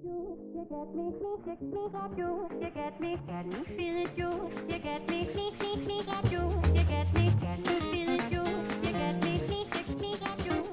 You get me, got you. You get me, feel it, you. You get me, got you. You get me, feel it, you. You get me, got you.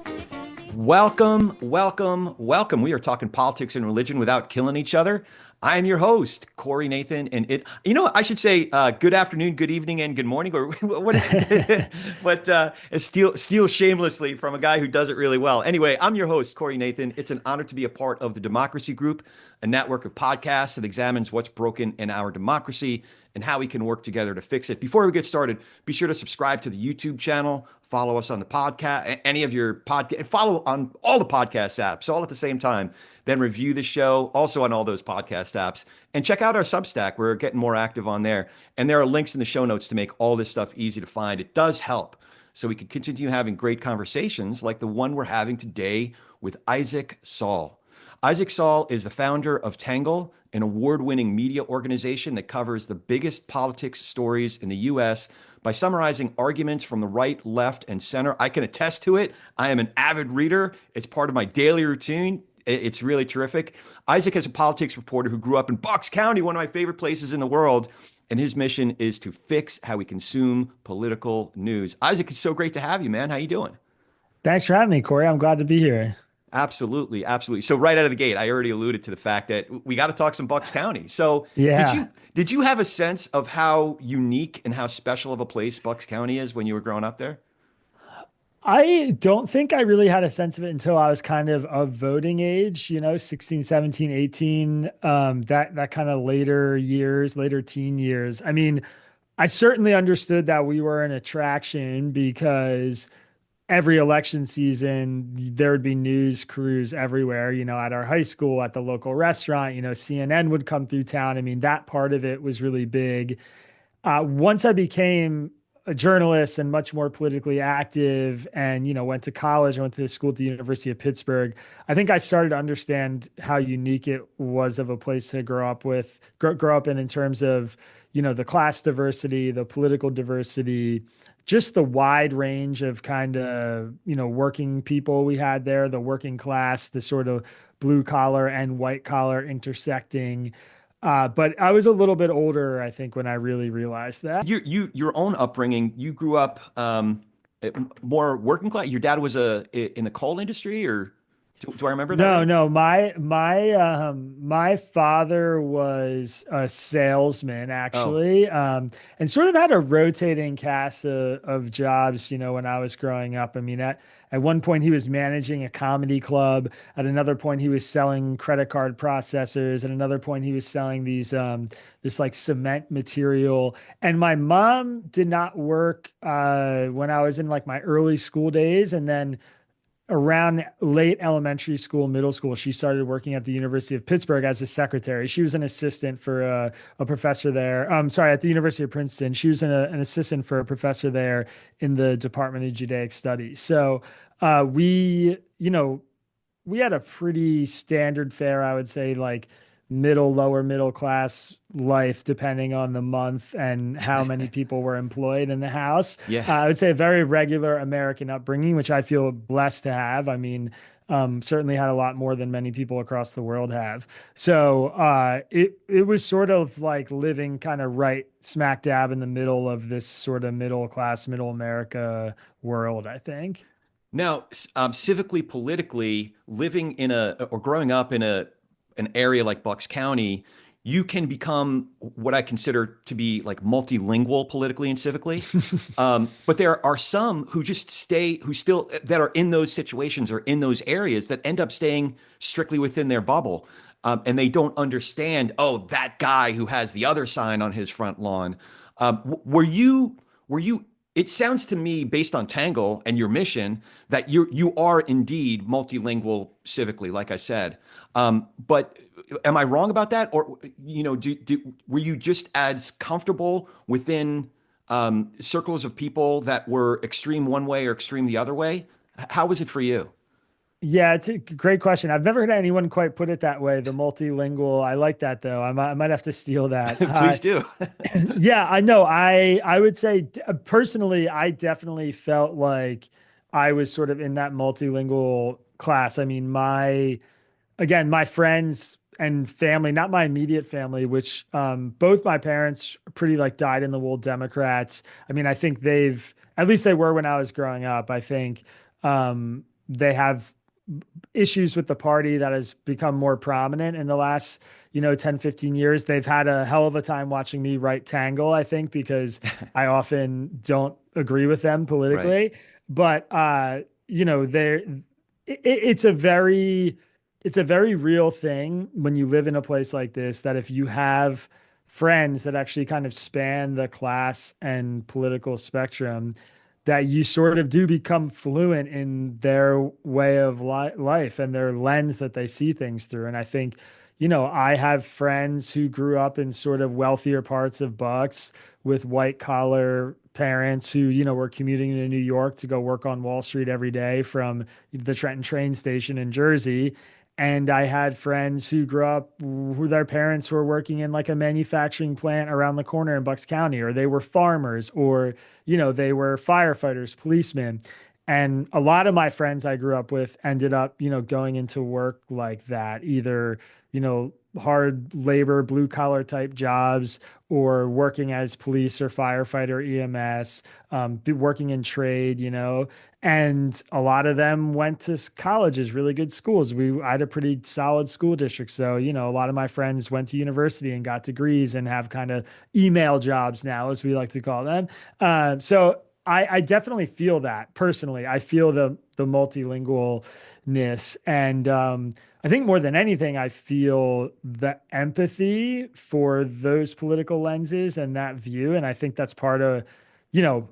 Welcome, welcome, welcome. We are talking politics and religion without killing each other. I am your host, Corey Nathan, and I should say good afternoon, good evening, and good morning, or what is it? But steal shamelessly from a guy who does it really well. Anyway, I'm your host, Corey Nathan. It's an honor to be a part of the Democracy Group, a network of podcasts that examines what's broken in our democracy and how we can work together to fix it. Before we get started, be sure to subscribe to the YouTube channel, follow us on the podcast, any of your podcast, and follow on all the podcast apps, all at the same time. Then review the show also on all those podcast apps, and check out our Substack. We're getting more active on there. And there are links in the show notes to make all this stuff easy to find. It does help so we can continue having great conversations like the one we're having today with Isaac Saul. Isaac Saul is the founder of Tangle, an award-winning media organization that covers the biggest politics stories in the U.S. by summarizing arguments from the right, left, and center. I can attest to it. I am an avid reader. It's part of my daily routine. It's really terrific. Isaac is a politics reporter who grew up in Bucks County, one of my favorite places in the world, and his mission is to fix how we consume political news. Isaac, it's so great to have you, man. How you doing? Thanks for having me, Corey. I'm glad to be here. Absolutely, absolutely. So right out of the gate, I already alluded to the fact that we got to talk some Bucks County. So Yeah. did you have a sense of how unique and how special of a place Bucks County is when you were growing up there? I don't think I really had a sense of it until I was kind of voting age, 16, 17, 18, that kind of later years, later teen years. I mean, I certainly understood that we were an attraction because every election season there would be news crews everywhere, at our high school, at the local restaurant, CNN would come through town. I mean, that part of it was really big. Once I became a journalist and much more politically active and, went to college, I went to school at the University of Pittsburgh. I think I started to understand how unique it was of a place to grow up in terms of, the class diversity, the political diversity, just the wide range of kind of, working people we had there, the working class, the sort of blue collar and white collar intersecting. But I was a little bit older, I think, when I really realized that. Your own upbringing, you grew up more working class. Your dad was in the coal industry, or do I remember that No, right? no, my father was a salesman Oh, actually, and sort of had a rotating cast of jobs, when I was growing up. I mean, at one point he was managing a comedy club. At another point he was selling credit card processors. At another point he was selling this like cement material. And my mom did not work when I was in like my early school days, and then around late elementary school, middle school, she started working at the University of Pittsburgh as a secretary. She was an assistant for a professor there. Sorry, at the University of Princeton. She was an assistant for a professor there in the Department of Judaic Studies. So we had a pretty standard fare, I would say, like lower middle class life, depending on the month and how many people were employed in the house. yeah. I would say a very regular American upbringing, which I feel blessed to have. I mean, certainly had a lot more than many people across the world have. So it was sort of like living kind of right smack dab in the middle of this sort of middle class, middle America world, I think. Now, civically, politically, living in or growing up in an area like Bucks County, you can become what I consider to be like multilingual politically and civically. But there are some who just who still that are in those situations or in those areas that end up staying strictly within their bubble. And they don't understand, oh, that guy who has the other sign on his front lawn. Were you, it sounds to me, based on Tangle and your mission, that you are indeed multilingual civically, like I said. But am I wrong about that? Or, were you just as comfortable within circles of people that were extreme one way or extreme the other way? How was it for you? Yeah, it's a great question. I've never heard anyone quite put it that way. The multilingual. I like that though. I might have to steal that. Please do. Yeah, I know. I would say personally, I definitely felt like I was sort of in that multilingual class. I mean, my friends and family, not my immediate family, which both my parents pretty like dyed in the wool Democrats. I mean, I think at least they were when I was growing up. I think they have issues with the party that has become more prominent in the last, 10, 15 years. They've had a hell of a time watching me write Tangle, I think, because I often don't agree with them Right. politically. But they're it's a very real thing when you live in a place like this that if you have friends that actually kind of span the class and political spectrum, that you sort of do become fluent in their way of life and their lens that they see things through. And I think, I have friends who grew up in sort of wealthier parts of Bucks with white collar parents who, were commuting to New York to go work on Wall Street every day from the Trenton train station in Jersey. And I had friends who grew up who their parents were working in like a manufacturing plant around the corner in Bucks County, or they were farmers, or, they were firefighters, policemen. And a lot of my friends I grew up with ended up, going into work like that, either, hard labor, blue collar type jobs, or working as police or firefighter, EMS, working in trade, and a lot of them went to colleges, really good schools. I had a pretty solid school district. So, a lot of my friends went to university and got degrees and have kind of email jobs now, as we like to call them. So I definitely feel that personally. I feel the multilingualness. And I think more than anything, I feel the empathy for those political lenses and that view. And I think that's part of, you know,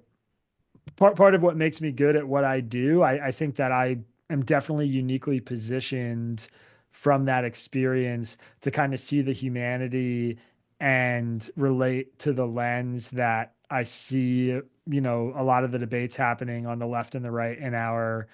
part of what makes me good at what I do. I think that I am definitely uniquely positioned from that experience to kind of see the humanity and relate to the lens that I see, a lot of the debates happening on the left and the right in our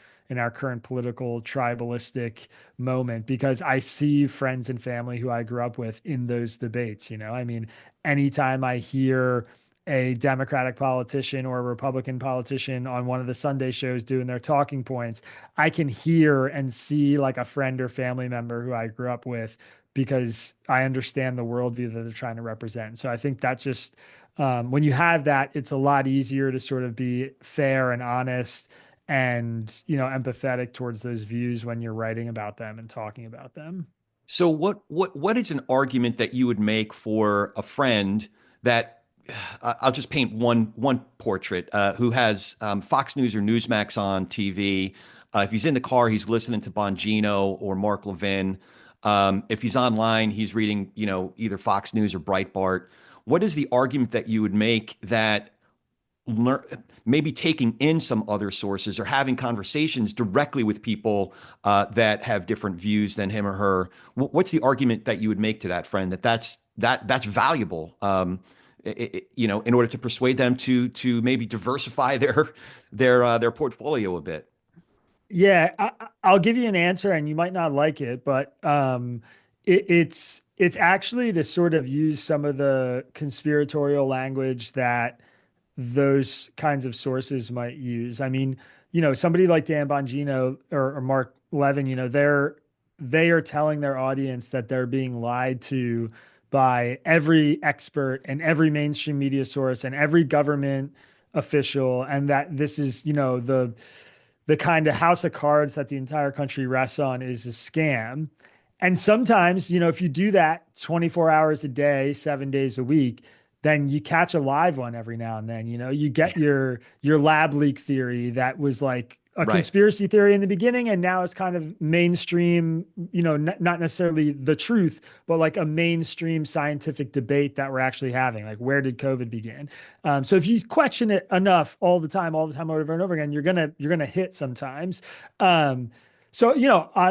current political tribalistic moment, because I see friends and family who I grew up with in those debates. I mean, anytime I hear a Democratic politician or a Republican politician on one of the Sunday shows doing their talking points, I can hear and see like a friend or family member who I grew up with, because I understand the worldview that they're trying to represent. So I think that just, when you have that, it's a lot easier to sort of be fair and honest and, empathetic towards those views when you're writing about them and talking about them. So what is an argument that you would make for a friend that I'll just paint one portrait who has Fox News or Newsmax on TV. If he's in the car, he's listening to Bongino or Mark Levin. If he's online, he's reading, either Fox News or Breitbart. What is the argument that you would make that maybe taking in some other sources or having conversations directly with people that have different views than him or her? What's the argument that you would make to that friend that's valuable? In order to persuade them to maybe diversify their portfolio a bit. Yeah, I'll give you an answer, and you might not like it, but it's actually to sort of use some of the conspiratorial language that those kinds of sources might use. I mean, somebody like Dan Bongino or Mark Levin, they are telling their audience that they're being lied to by every expert and every mainstream media source and every government official, and that this is, the kind of house of cards that the entire country rests on is a scam. And sometimes, if you do that 24 hours a day, 7 days a week, then you catch a live one every now and then. You get your lab leak theory that was like a Right. conspiracy theory in the beginning, and now it's kind of mainstream, not necessarily the truth, but like a mainstream scientific debate that we're actually having. Like, where did COVID begin? So if you question it enough all the time, over and over again, you're gonna hit sometimes. So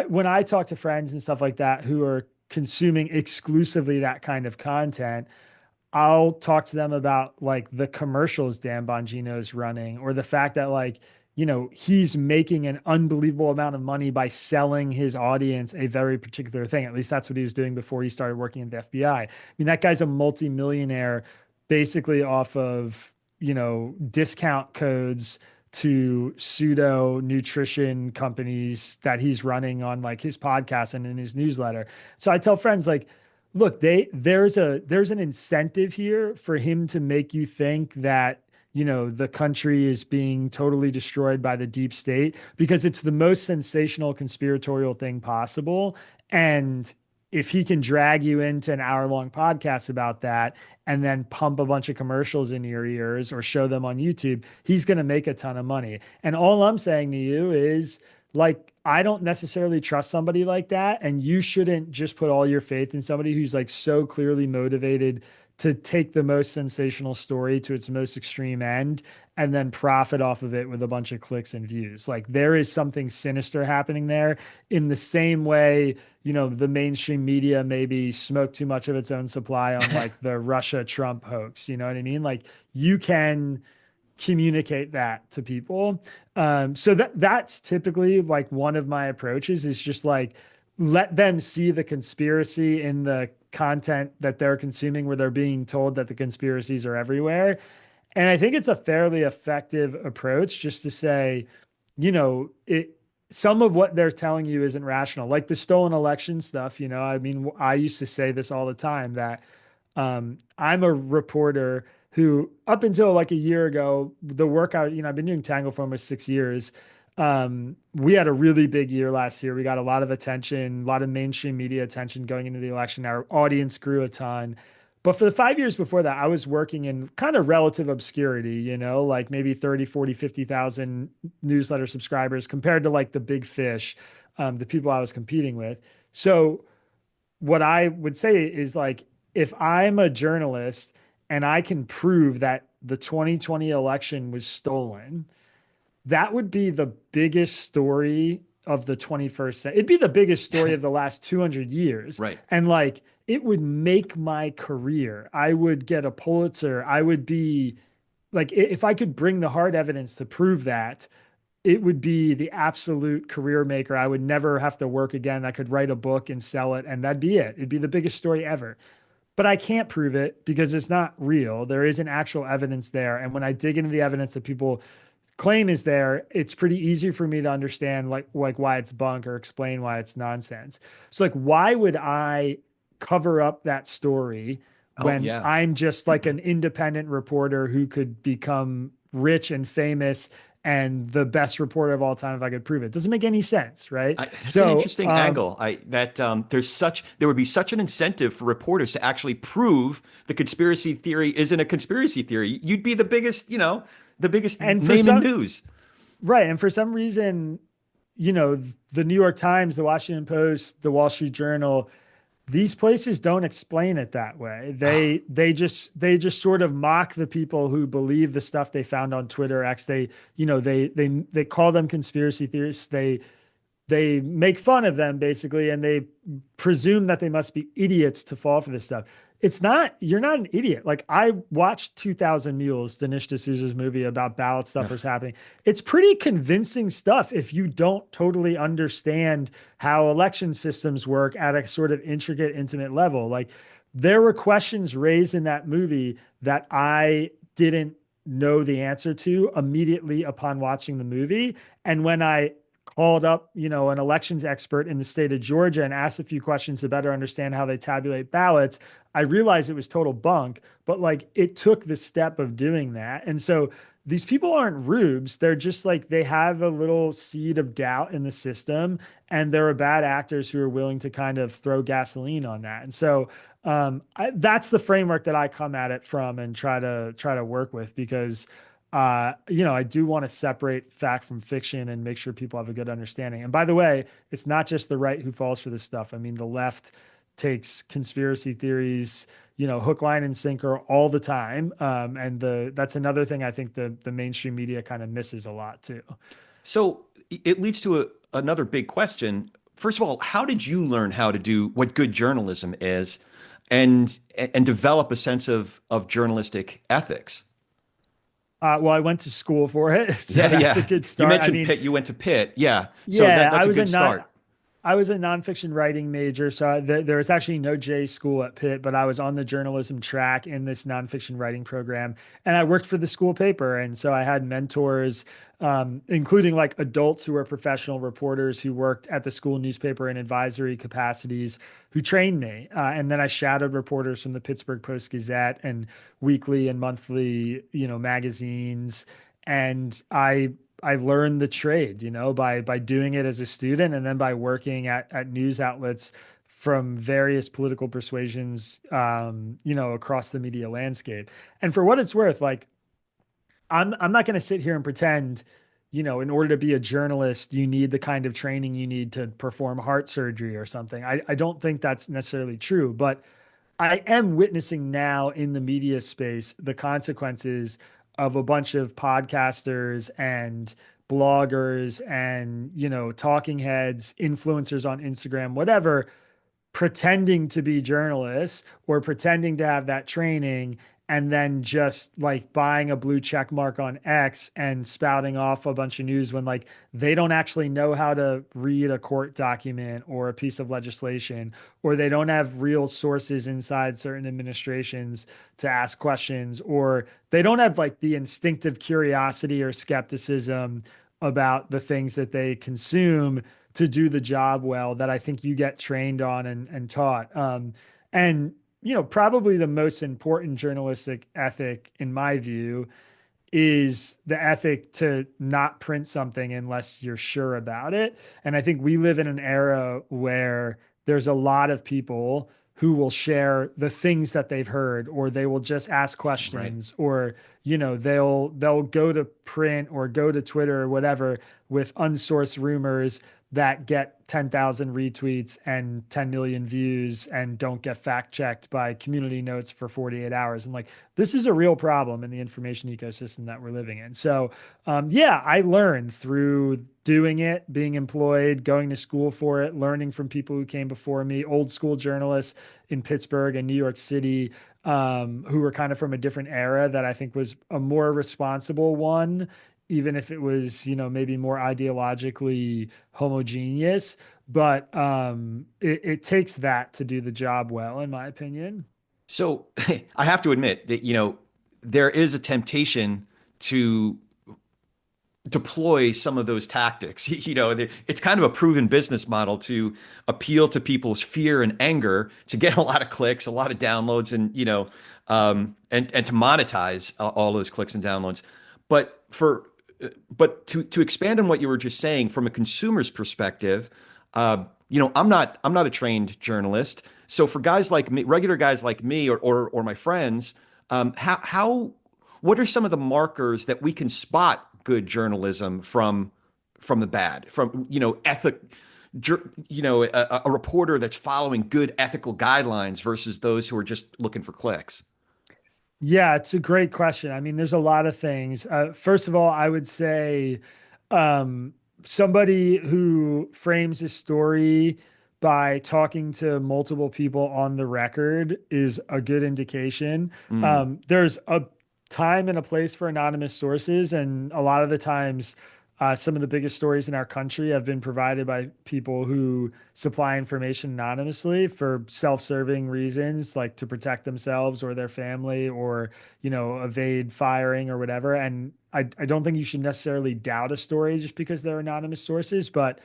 when I talk to friends and stuff like that who are consuming exclusively that kind of content, I'll talk to them about like the commercials Dan Bongino's running, or the fact that like, he's making an unbelievable amount of money by selling his audience a very particular thing. At least that's what he was doing before he started working at the FBI. I mean, that guy's a multimillionaire basically off of, discount codes to pseudo nutrition companies that he's running on like his podcast and in his newsletter. So I tell friends like, look, there's an incentive here for him to make you think that, the country is being totally destroyed by the deep state because it's the most sensational conspiratorial thing possible. And if he can drag you into an hour-long podcast about that and then pump a bunch of commercials in your ears or show them on YouTube, he's going to make a ton of money. And all I'm saying to you is, like, I don't necessarily trust somebody like that. And you shouldn't just put all your faith in somebody who's like so clearly motivated to take the most sensational story to its most extreme end and then profit off of it with a bunch of clicks and views. Like, there is something sinister happening there in the same way, the mainstream media maybe smoked too much of its own supply on like the Russia Trump hoax. You know what I mean? Like, you can communicate that to people. So that's typically like one of my approaches is just like, let them see the conspiracy in the content that they're consuming where they're being told that the conspiracies are everywhere. And I think it's a fairly effective approach just to say, some of what they're telling you isn't rational, like the stolen election stuff. I mean, I used to say this all the time that I'm a reporter who, up until like a year ago, the work I've been doing Tangle for almost 6 years. We had a really big year last year. We got a lot of attention, a lot of mainstream media attention going into the election. Our audience grew a ton. But for the 5 years before that, I was working in kind of relative obscurity, like maybe 30, 40, 50,000 newsletter subscribers compared to like the big fish, the people I was competing with. So what I would say is like, if I'm a journalist and I can prove that the 2020 election was stolen, that would be the biggest story of the 21st century. It'd be the biggest story of the last 200 years. Right. And like, it would make my career. I would get a Pulitzer. I would be like, if I could bring the hard evidence to prove that, it would be the absolute career maker. I would never have to work again. I could write a book and sell it, and that'd be it. It'd be the biggest story ever. But I can't prove it because it's not real. There isn't actual evidence there. And when I dig into the evidence that people claim is there, it's pretty easy for me to understand like why it's bunk or explain why it's nonsense. So like, why would I cover up that story when I'm just like an independent reporter who could become rich and famous and the best reporter of all time if I could prove it? Doesn't make any sense, right? That's an interesting angle. There would be such an incentive for reporters to actually prove the conspiracy theory isn't a conspiracy theory. You'd be the biggest, the biggest name in news. Right. And for some reason, the New York Times, the Washington Post, the Wall Street Journal, these places don't explain it that way. They just sort of mock the people who believe the stuff they found on Twitter X. They call them conspiracy theorists. They make fun of them basically, and they presume that they must be idiots to fall for this stuff. You're not an idiot. Like, I watched 2000 Mules, Dinesh D'Souza's movie about ballot stuffers happening. It's pretty convincing stuff if you don't totally understand how election systems work at a sort of intricate, intimate level. Like, there were questions raised in that movie that I didn't know the answer to immediately upon watching the movie. And when I called up, an elections expert in the state of Georgia and asked a few questions to better understand how they tabulate ballots, I realized it was total bunk, but like, it took the step of doing that. And so these people aren't rubes. They're just like, they have a little seed of doubt in the system, and there are bad actors who are willing to kind of throw gasoline on that. And so that's the framework that I come at it from and try to work with, because I do want to separate fact from fiction and make sure people have a good understanding. And by the way, it's not just the right who falls for this stuff. I mean, the left takes conspiracy theories, hook, line, and sinker all the time. And that's another thing I think the mainstream media kind of misses a lot too. So it leads to another big question. First of all, how did you learn how to do what good journalism is and develop a sense of journalistic ethics? Well, I went to school for it. So that's a good start. You mentioned Pitt. You went to Pitt. Yeah. So that's a good start. I was a nonfiction writing major, so there was actually no J school at Pitt, but I was on the journalism track in this nonfiction writing program, and I worked for the school paper, and so I had mentors, including like adults who were professional reporters who worked at the school newspaper in advisory capacities, who trained me, and then I shadowed reporters from the Pittsburgh Post Gazette and weekly and monthly, magazines, and I learned the trade, by doing it as a student and then by working at news outlets from various political persuasions, across the media landscape. And for what it's worth, like I'm not going to sit here and pretend, in order to be a journalist, you need the kind of training you need to perform heart surgery or something. I don't think that's necessarily true, but I am witnessing now in the media space the consequences of a bunch of podcasters and bloggers and, talking heads, influencers on Instagram, whatever, pretending to be journalists or pretending to have that training and then just like buying a blue check mark on X and spouting off a bunch of news when like they don't actually know how to read a court document or a piece of legislation, or they don't have real sources inside certain administrations to ask questions, or they don't have like the instinctive curiosity or skepticism about the things that they consume to do the job well that I think you get trained on and taught. And, probably the most important journalistic ethic, in my view, is the ethic to not print something unless you're sure about it. And I think we live in an era where there's a lot of people who will share the things that they've heard, or they will just ask Right. questions, or they'll go to print or go to Twitter or whatever with unsourced rumors that get 10,000 retweets and 10 million views and don't get fact checked by community notes for 48 hours. And like, this is a real problem in the information ecosystem that we're living in. So, yeah, I learned through doing it, being employed, going to school for it, learning from people who came before me, old school journalists in Pittsburgh and New York City, who were kind of from a different era that I think was a more responsible one, even if it was, maybe more ideologically homogeneous. But it takes that to do the job well, in my opinion. So I have to admit that, there is a temptation to deploy some of those tactics. It's kind of a proven business model to appeal to people's fear and anger to get a lot of clicks, a lot of downloads, and and to monetize all those clicks and downloads. But to expand on what you were just saying from a consumer's perspective, I'm not a trained journalist. So for guys like me, regular guys like me, or my friends, how what are some of the markers that we can spot good journalism from the bad, from ethic, a reporter that's following good ethical guidelines versus those who are just looking for clicks? Yeah, it's a great question. I mean, there's a lot of things. First of all, I would say um, somebody who frames a story by talking to multiple people on the record is a good indication. Mm. There's a time and a place for anonymous sources, and a lot of the times, some of the biggest stories in our country have been provided by people who supply information anonymously for self-serving reasons, like to protect themselves or their family, or evade firing or whatever. And I don't think you should necessarily doubt a story just because they're anonymous sources, but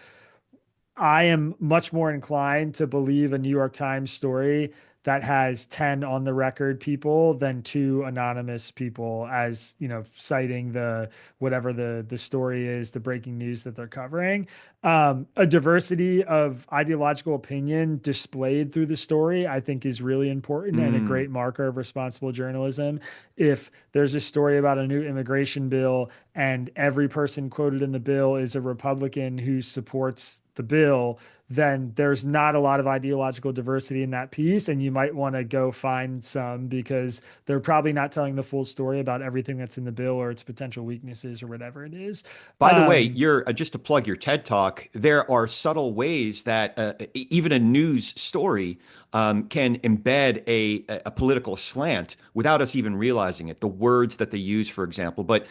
I am much more inclined to believe a New York Times story that has 10 on the record people than two anonymous people, as, citing the whatever the story is, the breaking news that they're covering. A diversity of ideological opinion displayed through the story, I think, is really important and a Mm. great marker of responsible journalism. If there's a story about a new immigration bill and every person quoted in the bill is a Republican who supports the bill, then there's not a lot of ideological diversity in that piece. And you might want to go find some, because they're probably not telling the full story about everything that's in the bill or its potential weaknesses or whatever it is. By the way, you're just to plug your TED Talk, there are subtle ways that even a news story can embed a political slant without us even realizing it. The words that they use, for example. But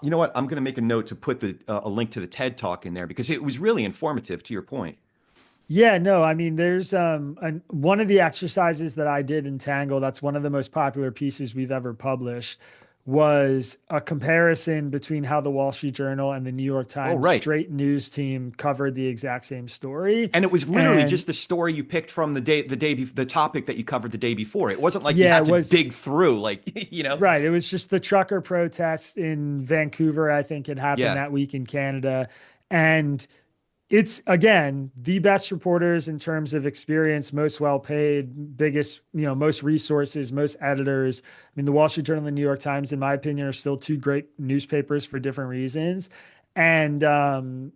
you know what? I'm going to make a note to put a link to the TED Talk in there because it was really informative, to your point. Yeah, no, I mean, there's one of the exercises that I did in Tangle, that's one of the most popular pieces we've ever published, was a comparison between how the Wall Street Journal and the New York Oh, Times right. straight news team covered the exact same story. And it was literally And just the story you picked from the topic that you covered the day before. It wasn't like you yeah, had it to was dig through, like, right. It was just the trucker protests in Vancouver, I think it happened Yeah, that week in Canada. And it's again the best reporters in terms of experience, most well paid, biggest, most resources, most editors. I mean, the Wall Street Journal and the New York Times, in my opinion, are still two great newspapers for different reasons. And you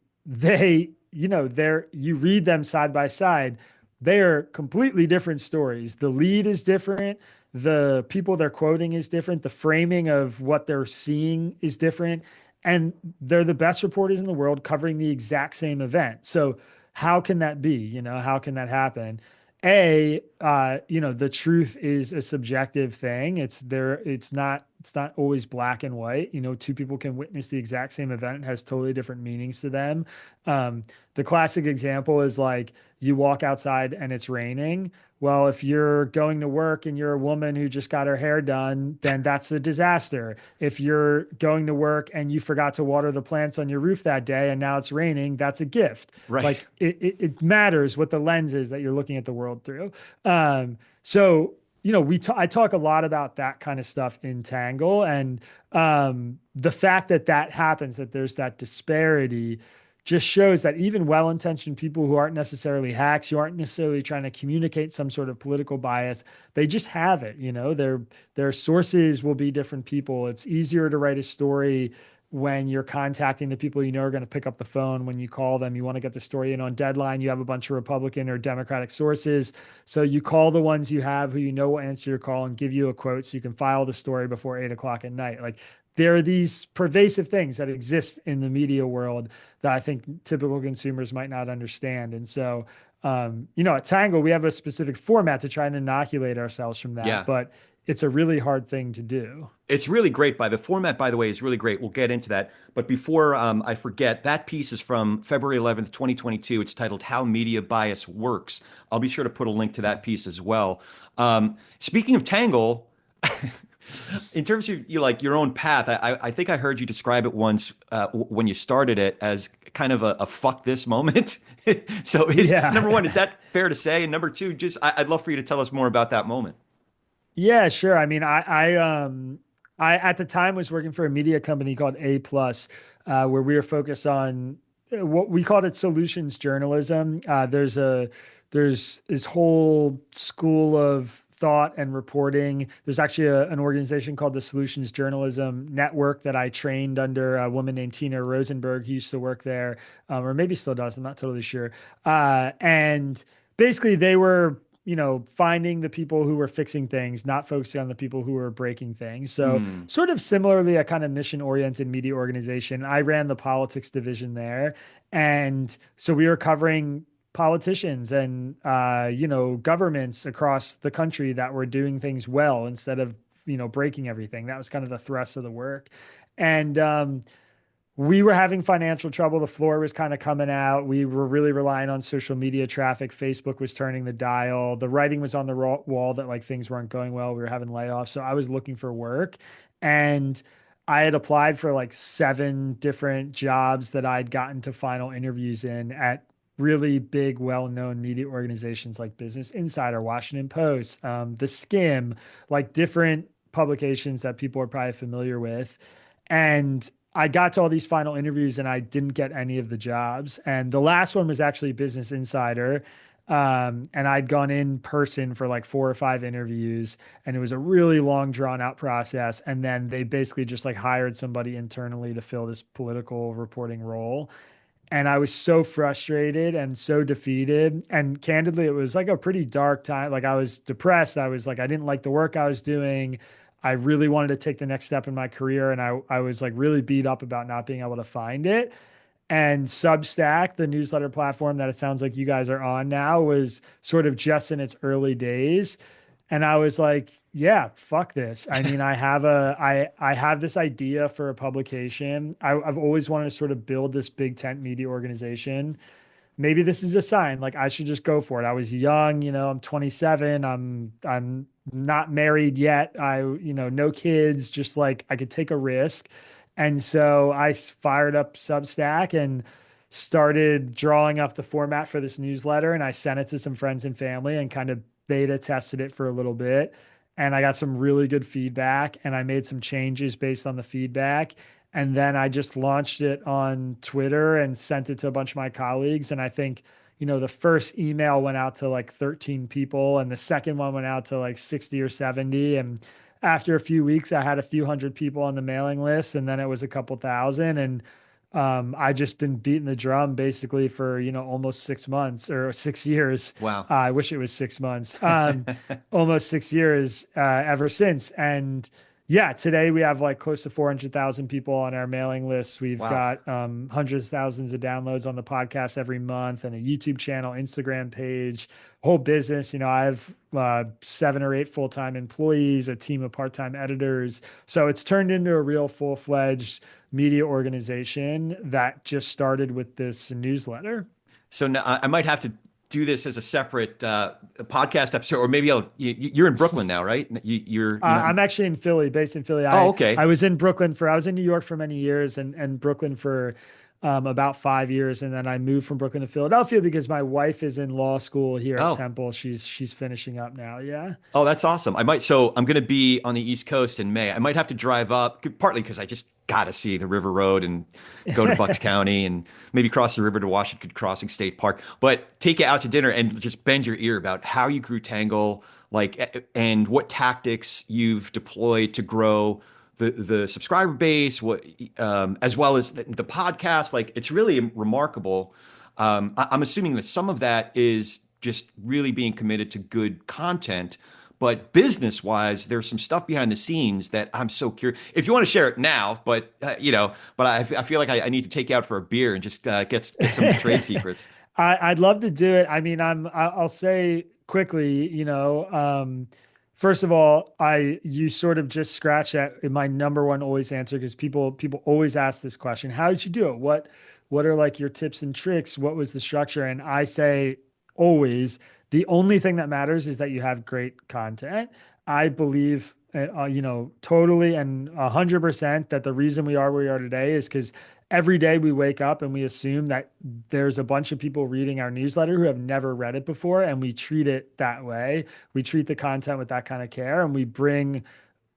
read them side by side, they are completely different stories. The lead is different. The people they're quoting is different. The framing of what they're seeing is different, and they're the best reporters in the world covering the exact same event. So how can that be? How can that happen? The truth is a subjective thing. It's not always black and white. Two people can witness the exact same event. It has totally different meanings to them. The classic example is like you walk outside and it's raining. Well, if you're going to work and you're a woman who just got her hair done, then that's a disaster. If you're going to work and you forgot to water the plants on your roof that day and now it's raining, that's a gift. right. Like it matters what the lens is that you're looking at the world through. So I talk a lot about that kind of stuff in Tangle, and the fact that that happens, that there's that disparity, just shows that even well-intentioned people who aren't necessarily hacks, who aren't necessarily trying to communicate some sort of political bias, they just have it. Their sources will be different people. It's easier to write a story when you're contacting the people are going to pick up the phone. When you call them, you want to get the story in on deadline. You have a bunch of Republican or Democratic sources, so you call the ones you have who will answer your call and give you a quote, so you can file the story before 8 o'clock at night. Like, there are these pervasive things that exist in the media world that I think typical consumers might not understand. And so, at Tangle, we have a specific format to try and inoculate ourselves from that, Yeah. but it's a really hard thing to do. It's really great. The format, by the way, is really great. We'll get into that. But before I forget, that piece is from February 11th, 2022. It's titled How Media Bias Works. I'll be sure to put a link to that piece as well. Speaking of Tangle, in terms of your own path, I think I heard you describe it once when you started it as kind of a fuck this moment. So is number one, Yeah. is that fair to say? And number two, I'd love for you to tell us more about that moment. Yeah, sure. I mean, I at the time was working for a media company called A Plus, where we were focused on what we called it solutions journalism. There's this whole school of thought and reporting. There's actually an organization called the Solutions Journalism Network that I trained under a woman named Tina Rosenberg, who used to work there, or maybe still does. I'm not totally sure. And basically, they were finding the people who were fixing things, not focusing on the people who were breaking things. So, Hmm. sort of similarly, a kind of mission oriented media organization. I ran the politics division there. And so we were covering politicians and, governments across the country that were doing things well instead of, breaking everything. That was kind of the thrust of the work. And, we were having financial trouble. The floor was kind of coming out. We were really relying on social media traffic. Facebook was turning the dial. The writing was on the wall that like things weren't going well. We were having layoffs. So I was looking for work, and I had applied for like 7 different jobs that I'd gotten to final interviews in at really big, well-known media organizations like Business Insider, Washington Post, The Skim, like different publications that people are probably familiar with. And I got to all these final interviews and I didn't get any of the jobs. And the last one was actually Business Insider. And I'd gone in person for like 4 or 5 interviews, and it was a really long, drawn out process. And then they basically just like hired somebody internally to fill this political reporting role. And I was so frustrated and so defeated. And candidly, it was like a pretty dark time. Like, I was depressed. I was like, I didn't like the work I was doing. I really wanted to take the next step in my career. And I was like really beat up about not being able to find it. And Substack, the newsletter platform that it sounds like you guys are on now, was sort of just in its early days. And I was like, yeah, fuck this. I mean, I have this idea for a publication. I've always wanted to sort of build this big tent media organization maybe this is a sign, like I should just go for it. I was young, I'm 27. I'm not married yet. No kids, just like I could take a risk. And so fired up Substack and started drawing up the format for this newsletter. And I sent it to some friends and family and kind of beta tested it for a little bit. And I got some really good feedback and I made some changes based on the feedback. And then I just launched it on Twitter and sent it to a bunch of my colleagues. And I think, the first email went out to like 13 people and the second one went out to like 60 or 70. And after a few weeks, I had a few hundred people on the mailing list and then it was a couple thousand. And I just been beating the drum basically for, almost 6 months or 6 years. Wow. I wish it was 6 months. Almost 6 years ever since. And yeah, today we have like close to 400,000 people on our mailing list. We've Wow. got hundreds of thousands of downloads on the podcast every month and a YouTube channel, Instagram page, whole business. I have 7 or 8 full-time employees, a team of part-time editors. So it's turned into a real full-fledged media organization that just started with this newsletter. So now I might have to do this as a separate podcast episode, or maybe you're in Brooklyn now, right? You're not. I'm actually in Philly, based in Philly. Oh, I okay. I was in Brooklyn I was in New York for many years and Brooklyn for about 5 years, and then I moved from Brooklyn to Philadelphia because my wife is in law school here at Oh, Temple. She's finishing up now. Yeah. oh, that's awesome. So I'm going to be on the East Coast in May. I might have to drive up, partly because I just got to see the River Road and go to Bucks County and maybe cross the river to Washington Crossing State Park. But take it out to dinner and just bend your ear about how you grew Tangle, and what tactics you've deployed to grow the subscriber base, as well as the podcast. Like, it's really remarkable. I'm assuming that some of that is just really being committed to good content. But business wise, there's some stuff behind the scenes that I'm so curious. If you want to share it now, but I feel like I need to take you out for a beer and just get some trade secrets. I'd love to do it. I mean, I'll say quickly, first of all, you sort of just scratch at my number one always answer because people always ask this question: how did you do it? What are like your tips and tricks? What was the structure? And I say always, the only thing that matters is that you have great content. I believe, totally and 100% that the reason we are where we are today is because every day we wake up and we assume that there's a bunch of people reading our newsletter who have never read it before, and we treat it that way. We treat the content with that kind of care, and we bring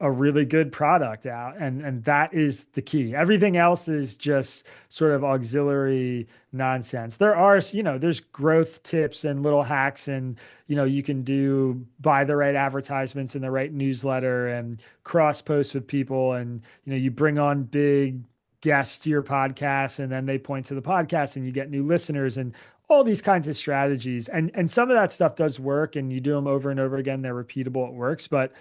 a really good product out, and that is the key. Everything else is just sort of auxiliary nonsense. There's growth tips and little hacks, and you can buy the right advertisements in the right newsletter and cross post with people, and you bring on big guests to your podcast and then they point to the podcast and you get new listeners and all these kinds of strategies. And some of that stuff does work and you do them over and over again. They're repeatable. It works. But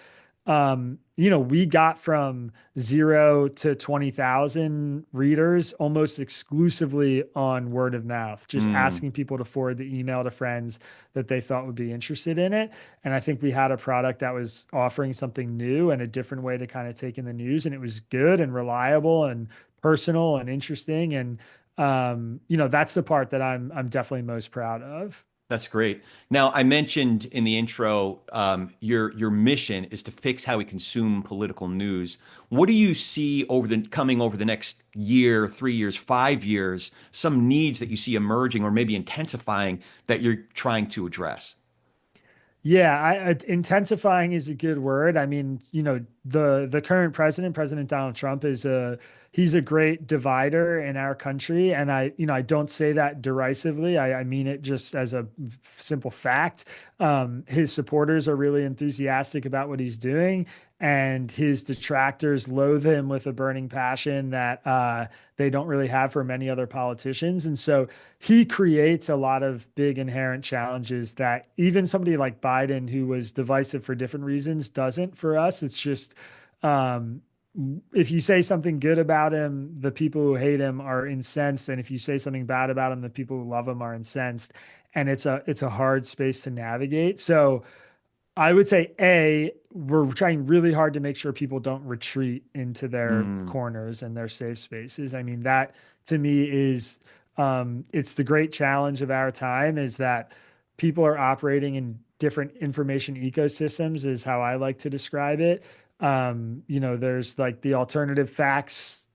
we got from 0 to 20,000 readers almost exclusively on word of mouth, just Mm, asking people to forward the email to friends that they thought would be interested in it. And I think we had a product that was offering something new and a different way to kind of take in the news. And it was good and reliable and personal and interesting. And, that's the part that I'm definitely most proud of. that's great. Now, I mentioned in the intro, your mission is to fix how we consume political news. What do you see coming over the next year, 3 years, 5 years? Some needs that you see emerging or maybe intensifying that you're trying to address? Yeah, intensifying is a good word. I mean, the current president, President Donald Trump, he's a great divider in our country, and I don't say that derisively. I mean it just as a simple fact. His supporters are really enthusiastic about what he's doing, and his detractors loathe him with a burning passion that they don't really have for many other politicians. And so he creates a lot of big inherent challenges that even somebody like Biden, who was divisive for different reasons, doesn't for us. It's just um, if you say something good about him, the people who hate him are incensed, and if you say something bad about him, the people who love him are incensed. And it's a hard space to navigate. So I would say we're trying really hard to make sure people don't retreat into their Mm, corners and their safe spaces. I mean, that to me is It's the great challenge of our time is that people are operating in different information ecosystems, is how I like to describe it. There's like the alternative facts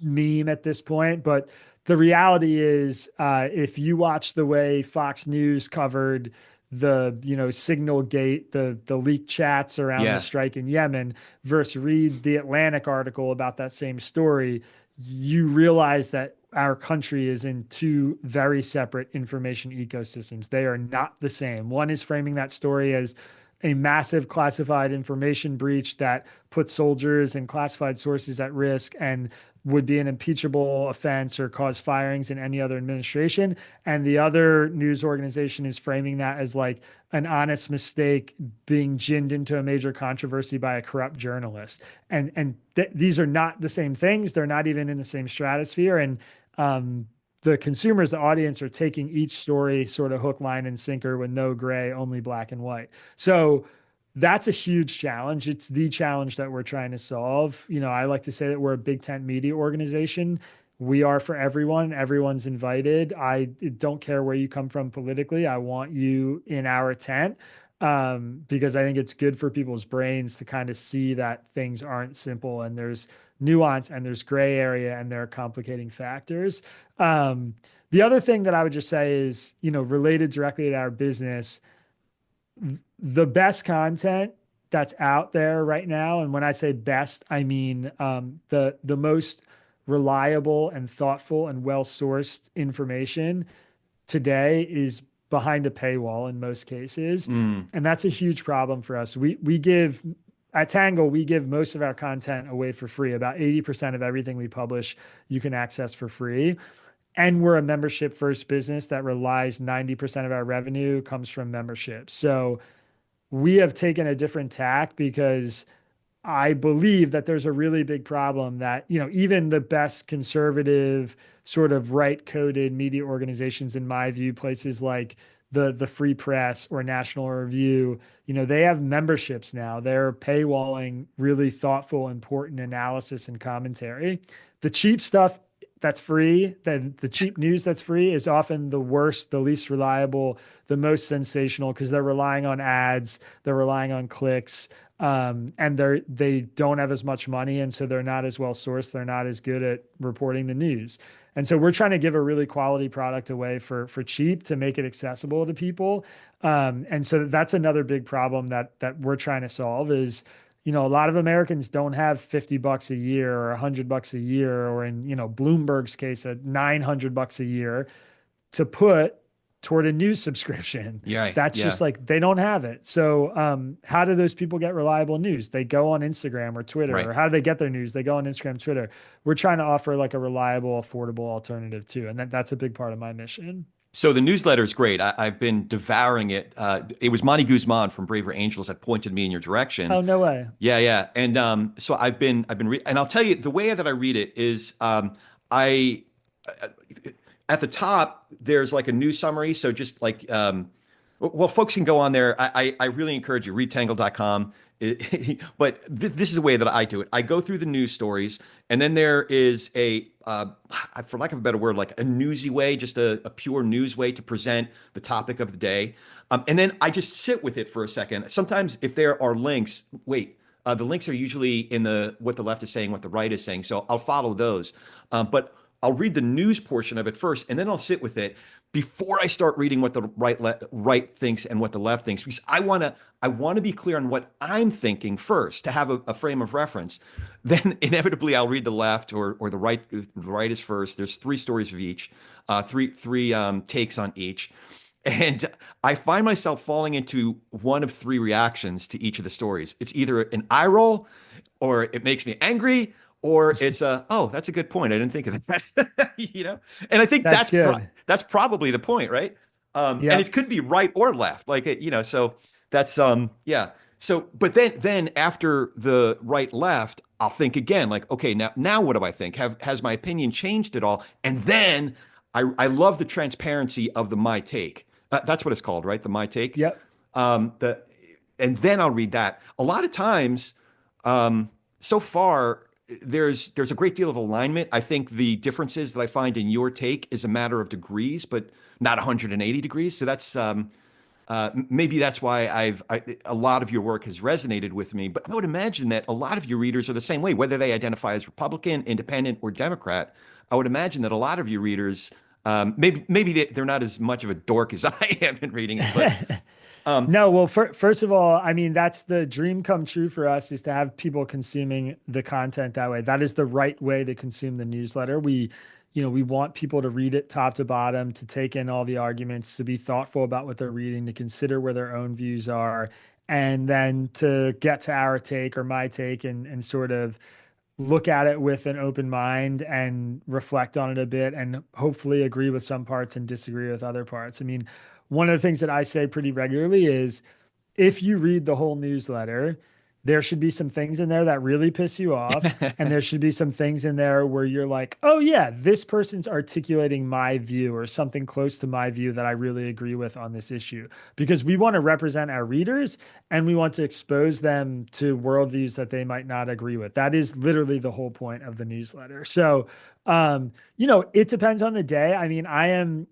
meme at this point, but the reality is, if you watch the way Fox News covered the Signal Gate, the leaked chats around the Yeah. strike in Yemen, versus read the Atlantic article about that same story, you realize that our country is in two very separate information ecosystems. They are not the same. One is framing that story as a massive classified information breach that puts soldiers and classified sources at risk and would be an impeachable offense or cause firings in any other administration. And the other news organization is framing that as like an honest mistake being ginned into a major controversy by a corrupt journalist. And these are not the same things. They're not even in the same stratosphere. And the consumers, the audience, are taking each story sort of hook, line, and sinker with no gray, only black and white. So that's a huge challenge. It's the challenge that we're trying to solve. I like to say that we're a big tent media organization. We are for everyone. Everyone's invited. I don't care where you come from politically. I want you in our tent, because I think it's good for people's brains to kind of see that things aren't simple and there's nuance and there's gray area and there are complicating factors. The other thing that I would just say is, related directly to our business, the best content that's out there right now, and when I say best, I mean the most reliable and thoughtful and well-sourced information today is behind a paywall in most cases. Mm. And that's a huge problem for us. We give at Tangle, we give most of our content away for free. About 80% of everything we publish, you can access for free. And we're a membership first business that relies 90% of our revenue comes from membership. So we have taken a different tack because I believe that there's a really big problem that, even the best conservative sort of right coded media organizations, in my view, places like the Free Press or National Review, they have memberships now. They're paywalling really thoughtful, important analysis and commentary. The cheap stuff that's free, then the cheap news that's free is often the worst, the least reliable, the most sensational, because they're relying on ads, they're relying on clicks, and they don't have as much money, and so they're not as well sourced. They're not as good at reporting the news. And so we're trying to give a really quality product away for cheap to make it accessible to people. And so that's another big problem that we're trying to solve is, a lot of Americans don't have $50 a year or $100 a year, or in, Bloomberg's case, $900 a year to put toward a news subscription. Yeah. That's Yeah. just like, they don't have it. So how do those people get reliable news? They go on Instagram or Twitter. Right. Or how do they get their news? They go on Instagram, Twitter. We're trying to offer like a reliable, affordable alternative too. And that's a big part of my mission. So the newsletter is great. I've been devouring it. It was Monty Guzman from Braver Angels that pointed me in your direction. Oh, no way. Yeah, yeah. And so and I'll tell you the way that I read it is I at the top there's like a news summary. So just like well, folks can go on there. I really encourage you, read tangle.com. But this is the way that I do it. I go through the news stories, and then there is for lack of a better word, like a newsy way, just a pure news way to present the topic of the day. And then I just sit with it for a second. Sometimes if there are links, the links are usually in what the left is saying, what the right is saying. So I'll follow those. But I'll read the news portion of it first, and then I'll sit with it before I start reading what the right thinks and what the left thinks, because I want to be clear on what I'm thinking first to have a frame of reference. Then inevitably I'll read the left or the right. The right is first. There's three stories of each, three takes on each. And I find myself falling into one of three reactions to each of the stories. It's either an eye roll, or it makes me angry, or it's oh, that's a good point. I didn't think of that. And I think That's good. that's probably the point, right? And Yeah. it could be right or left, like so that's yeah. So, but then after the right left, I'll think again, like, okay, now what do I think? Has my opinion changed at all? And then I love the transparency of the my take. That's what it's called, right? The my take. Yep. And then I'll read that. A lot of times, so far, there's a great deal of alignment. I think the differences that I find in your take is a matter of degrees, but not 180 degrees. So that's maybe that's why a lot of your work has resonated with me. But I would imagine that a lot of your readers are the same way, whether they identify as Republican, Independent, or Democrat. I would imagine that a lot of your readers, maybe they're not as much of a dork as I am in reading it, but No, well, first of all, I mean, that's the dream come true for us is to have people consuming the content that way. That is the right way to consume the newsletter. We want people to read it top to bottom, to take in all the arguments, to be thoughtful about what they're reading, to consider where their own views are, and then to get to our take or my take and sort of look at it with an open mind and reflect on it a bit and hopefully agree with some parts and disagree with other parts. I mean, one of the things that I say pretty regularly is if you read the whole newsletter, there should be some things in there that really piss you off. And there should be some things in there where you're like, oh, yeah, this person's articulating my view or something close to my view that I really agree with on this issue. Because we want to represent our readers and we want to expose them to worldviews that they might not agree with. That is literally the whole point of the newsletter. So, it depends on the day. I mean, I am,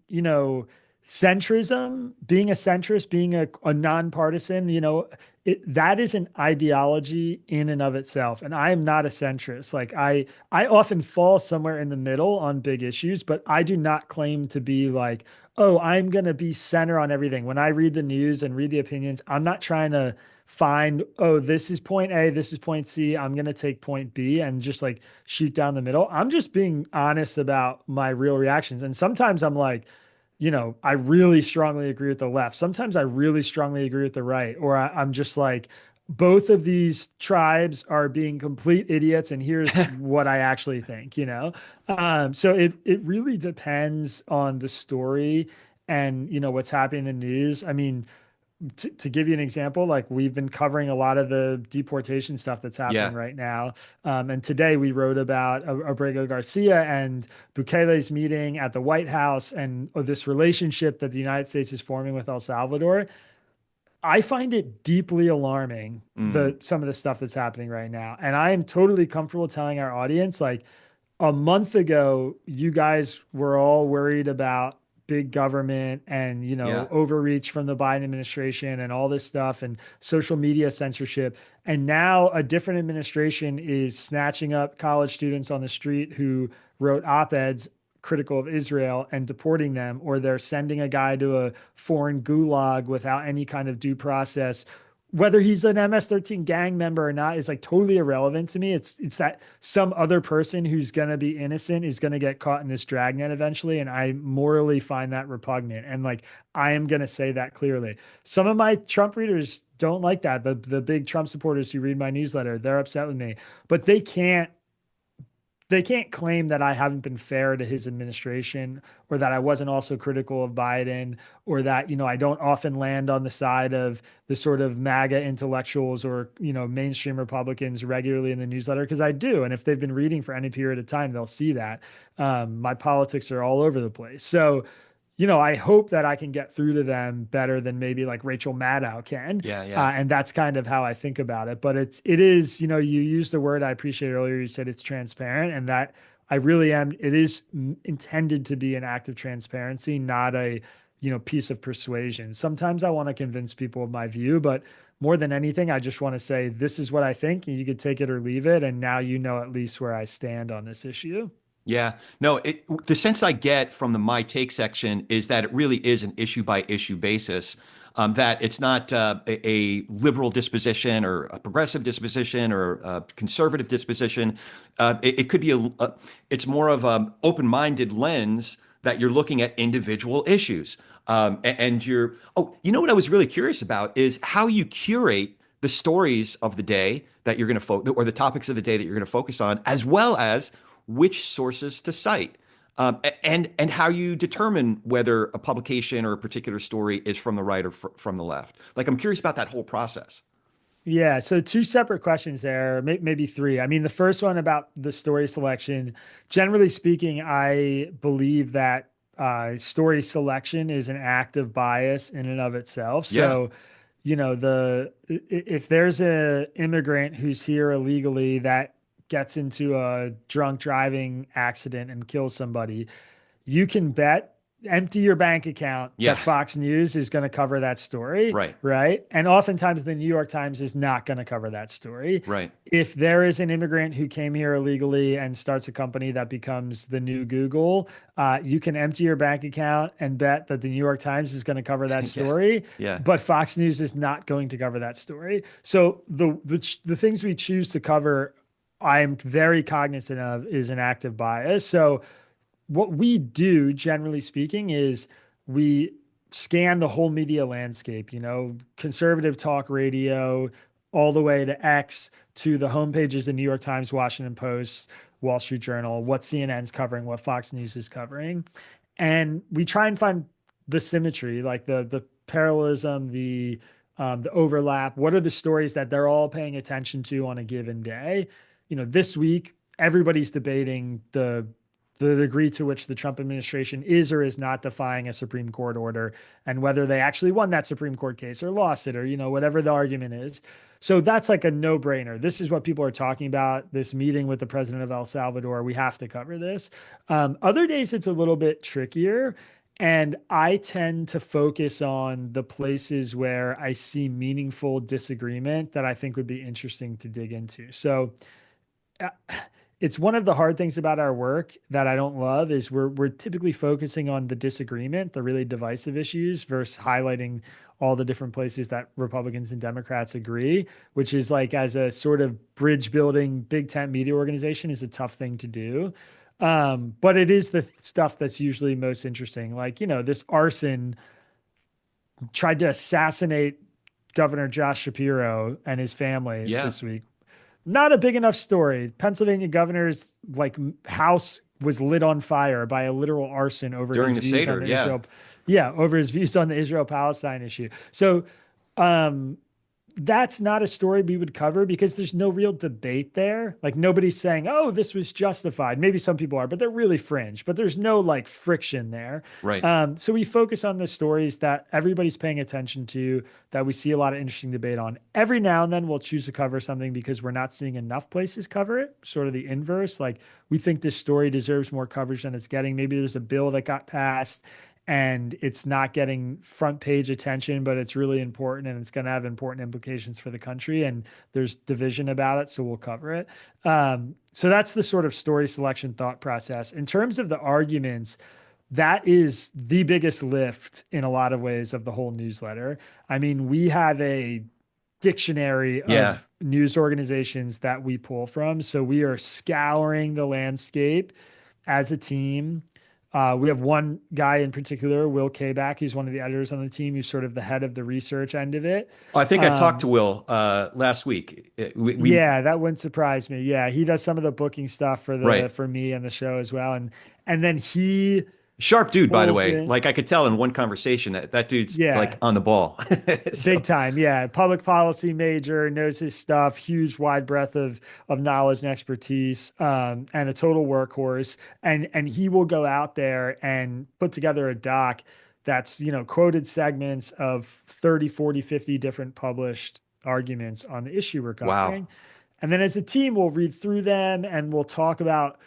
centrism, being a centrist, being a nonpartisan, that is an ideology in and of itself. And I am not a centrist. Like I often fall somewhere in the middle on big issues, but I do not claim to be like, oh, I'm going to be center on everything. When I read the news and read the opinions, I'm not trying to find, oh, this is point A, this is point C. I'm going to take point B and just like shoot down the middle. I'm just being honest about my real reactions. And sometimes I'm like, I really strongly agree with the left. Sometimes I really strongly agree with the right, or I'm just like, both of these tribes are being complete idiots, and here's what I actually think, So it really depends on the story and, what's happening in the news. I mean, to give you an example, like we've been covering a lot of the deportation stuff that's happening yeah, right now. And today we wrote about Abrego Garcia and Bukele's meeting at the White House and this relationship that the United States is forming with El Salvador. I find it deeply alarming, mm, some of the stuff that's happening right now. And I am totally comfortable telling our audience, like, a month ago, you guys were all worried about big government and, yeah, overreach from the Biden administration and all this stuff and social media censorship. And now a different administration is snatching up college students on the street who wrote op-eds critical of Israel and deporting them, or they're sending a guy to a foreign gulag without any kind of due process. Whether he's an MS-13 gang member or not is like totally irrelevant to me. It's that some other person who's gonna be innocent is gonna get caught in this dragnet eventually, and I morally find that repugnant. And like I am gonna say that clearly. Some of my Trump readers don't like that. The big Trump supporters who read my newsletter, they're upset with me, but they can't claim that I haven't been fair to his administration or that I wasn't also critical of Biden or that, I don't often land on the side of the sort of MAGA intellectuals or, mainstream Republicans regularly in the newsletter, because I do. And if they've been reading for any period of time, they'll see that. My politics are all over the place. So, I hope that I can get through to them better than maybe like Rachel Maddow can. yeah, yeah. And that's kind of how I think about it. But it is, you used the word I appreciate earlier. You said it's transparent, and that I really am. It is intended to be an act of transparency, not a, piece of persuasion. Sometimes I want to convince people of my view, but more than anything, I just want to say, this is what I think, and you could take it or leave it. And now at least where I stand on this issue. Yeah, no, the sense I get from the My Take section is that it really is an issue by issue basis. That it's not a liberal disposition or a progressive disposition or a conservative disposition. It could be it's more of an open-minded lens that you're looking at individual issues. And what I was really curious about is how you curate the stories of the day that you're going to or the topics of the day that you're going to focus on, as well as which sources to cite, and how you determine whether a publication or a particular story is from the right or from the left. Like, I'm curious about that whole process. Yeah, so two separate questions there, maybe three. I mean, the first one about the story selection, generally speaking, I believe that story selection is an act of bias in and of itself. Yeah, So, if there's a immigrant who's here illegally that gets into a drunk driving accident and kills somebody, you can bet, empty your bank account, Yeah. that Fox News is going to cover that story, Right. right? And oftentimes the New York Times is not going to cover that story. Right. If there is an immigrant who came here illegally and starts a company that becomes the new Google, you can empty your bank account and bet that the New York Times is going to cover that Yeah. story, Yeah. but Fox News is not going to cover that story. So the things we choose to cover, I'm very cognizant of, is an active bias. So what we do, generally speaking, is we scan the whole media landscape, conservative talk radio, all the way to X, to the homepages of New York Times, Washington Post, Wall Street Journal, what CNN's covering, what Fox News is covering. And we try and find the symmetry, like the parallelism, the overlap. What are the stories that they're all paying attention to on a given day? This week, everybody's debating the degree to which the Trump administration is or is not defying a Supreme Court order, and whether they actually won that Supreme Court case or lost it, or, whatever the argument is. So that's like a no-brainer. This is what people are talking about, this meeting with the president of El Salvador. We have to cover this. Other days, it's a little bit trickier. And I tend to focus on the places where I see meaningful disagreement that I think would be interesting to dig into. So it's one of the hard things about our work that I don't love is we're typically focusing on the disagreement, the really divisive issues, versus highlighting all the different places that Republicans and Democrats agree, which is, like, as a sort of bridge building big tent media organization, is a tough thing to do. But it is the stuff that's usually most interesting. Like, this arson tried to assassinate Governor Josh Shapiro and his family this week. Not a big enough story. Pennsylvania governor's house was lit on fire by a literal arson over During his the views Seder, on the over his views on the Israel-Palestine issue. So that's not a story we would cover because there's no real debate there. Like, nobody's saying, oh, this was justified. Maybe some people are, but they're really fringe, but there's no friction there. Right. So we focus on the stories that everybody's paying attention to, that we see a lot of interesting debate on. Every now and then we'll choose to cover something because we're not seeing enough places cover it, sort of the inverse. Like, we think this story deserves more coverage than it's getting. Maybe there's a bill that got passed and it's not getting front page attention, but it's really important and it's going to have important implications for the country. And there's division about it, so we'll cover it. So that's the sort of story selection thought process. In terms of the arguments, that is the biggest lift in a lot of ways of the whole newsletter. I mean, we have a dictionary of news organizations that we pull from. So we are scouring the landscape as a team. We have one guy in particular, Will Kayback. He's one of the editors on the team. He's sort of the head of the research end of it. I think I talked to Will last week. Yeah, that wouldn't surprise me. Yeah, he does some of the booking stuff for me and the show as well. And then he sharp dude, by the way. in. Like, I could tell in one conversation that dude's on the ball. Big time. Yeah. Public policy major, knows his stuff, huge wide breadth of knowledge and expertise, and a total workhorse. And he will go out there and put together a doc that's, quoted segments of 30, 40, 50 different published arguments on the issue we're covering. Wow. And then as a team, we'll read through them and we'll talk about,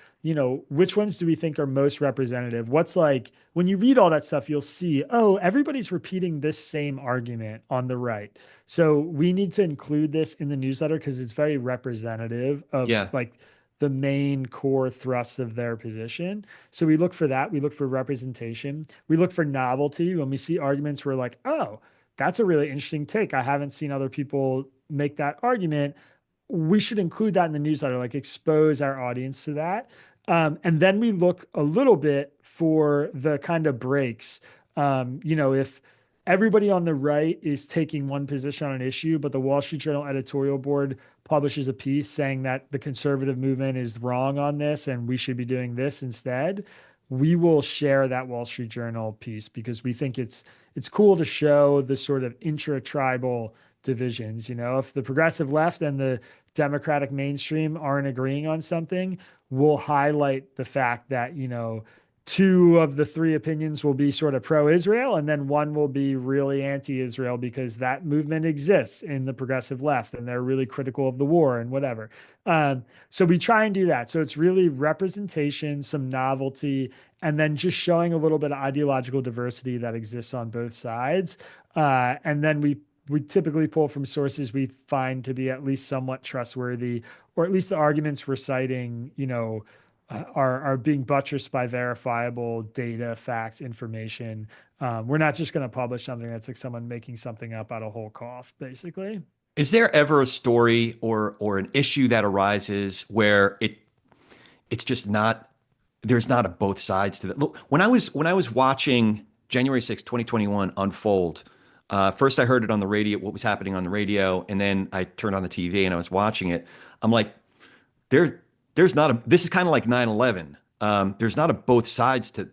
which ones do we think are most representative? What's like, when you read all that stuff, you'll see, oh, everybody's repeating this same argument on the right. So we need to include this in the newsletter because it's very representative of the main core thrusts of their position. So we look for that. We look for representation. We look for novelty. When we see arguments, we're like, oh, that's a really interesting take. I haven't seen other people make that argument. We should include that in the newsletter, expose our audience to that. And then we look a little bit for the kind of breaks. If everybody on the right is taking one position on an issue, but the Wall Street Journal editorial board publishes a piece saying that the conservative movement is wrong on this and we should be doing this instead, we will share that Wall Street Journal piece because we think it's cool to show the sort of intra-tribal divisions. If the progressive left and the Democratic mainstream aren't agreeing on something, we'll highlight the fact that, two of the three opinions will be sort of pro-Israel, and then one will be really anti-Israel because that movement exists in the progressive left, and they're really critical of the war and whatever. So we try and do that. So it's really representation, some novelty, and then just showing a little bit of ideological diversity that exists on both sides. And then we typically pull from sources we find to be at least somewhat trustworthy, or at least the arguments we're citing, are being buttressed by verifiable data, facts, information. We're not just going to publish something that's like someone making something up out of whole cloth, basically. Is there ever a story or an issue that arises where it's just not there's not a both sides to that? Look, when I was watching January 6th, 2021 unfold, first I heard it on the radio, what was happening on the radio, and then I turned on the TV and I was watching it. I'm like, there there's not a this is kind of like 9/11. There's not a both sides to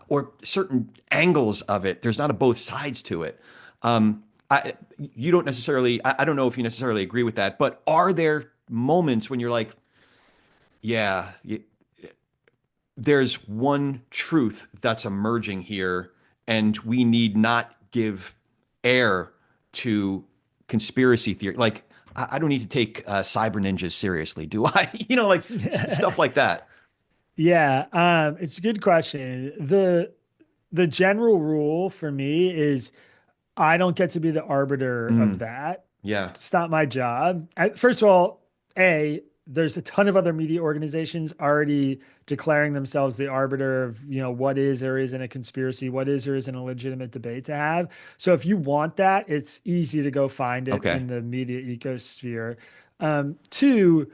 or certain angles of it. There's not a both sides to it. You don't necessarily, I don't know if you necessarily agree with that, but are there moments when you're like, yeah, there's one truth that's emerging here, and we need not give air to conspiracy theory? Like, I don't need to take cyber ninjas seriously, do I? Like stuff like that. Yeah, it's a good question. The general rule for me is I don't get to be the arbiter of Mm, that. yeah. It's not my job. First of all, there's a ton of other media organizations already declaring themselves the arbiter of, what is or isn't a conspiracy, what is or isn't a legitimate debate to have. So if you want that, it's easy to go find it Okay. in the media ecosphere. Two,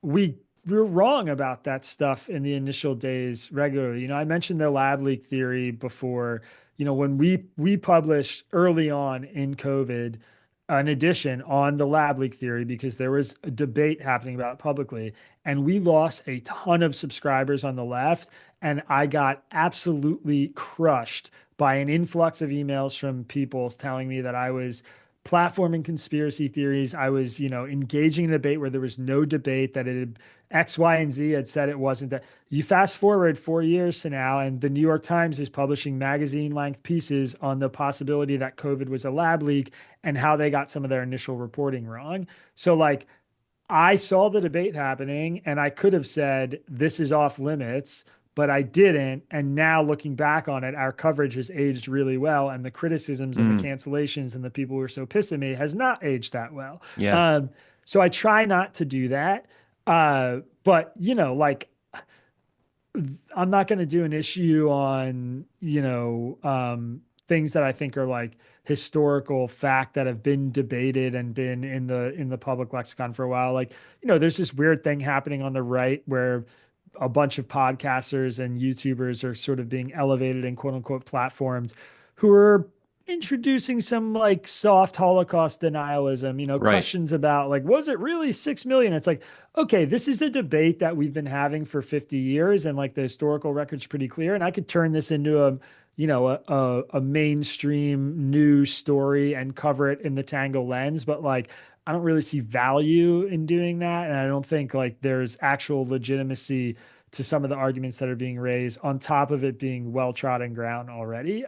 we were wrong about that stuff in the initial days regularly. I mentioned the lab leak theory before. When we published early on in COVID an edition on the lab leak theory because there was a debate happening about it publicly, and we lost a ton of subscribers on the left, and I got absolutely crushed by an influx of emails from people telling me that I was platforming conspiracy theories. I was, engaging in a debate where there was no debate, that it had X, Y, and Z had said it wasn't that. You fast forward 4 years to now, and the New York Times is publishing magazine length pieces on the possibility that COVID was a lab leak and how they got some of their initial reporting wrong. So, like, I saw the debate happening and I could have said, this is off limits, but I didn't. And now looking back on it, our coverage has aged really well. And the criticisms and the Mm, cancellations and the people who are so pissed at me has not aged that well. yeah. Um, so I try not to do that. But, like, I'm not going to do an issue on, things that I think are like historical fact that have been debated and been in the public lexicon for a while. Like, there's this weird thing happening on the right where a bunch of podcasters and YouTubers are sort of being elevated and quote unquote platforms who are introducing some like soft Holocaust denialism, Right. questions about like, was it really 6 million? It's like, okay, this is a debate that we've been having for 50 years and like the historical record's pretty clear. And I could turn this into a mainstream news story and cover it in the Tangle lens, but like, I don't really see value in doing that. And I don't think like there's actual legitimacy to some of the arguments that are being raised on top of it being well trodden ground already.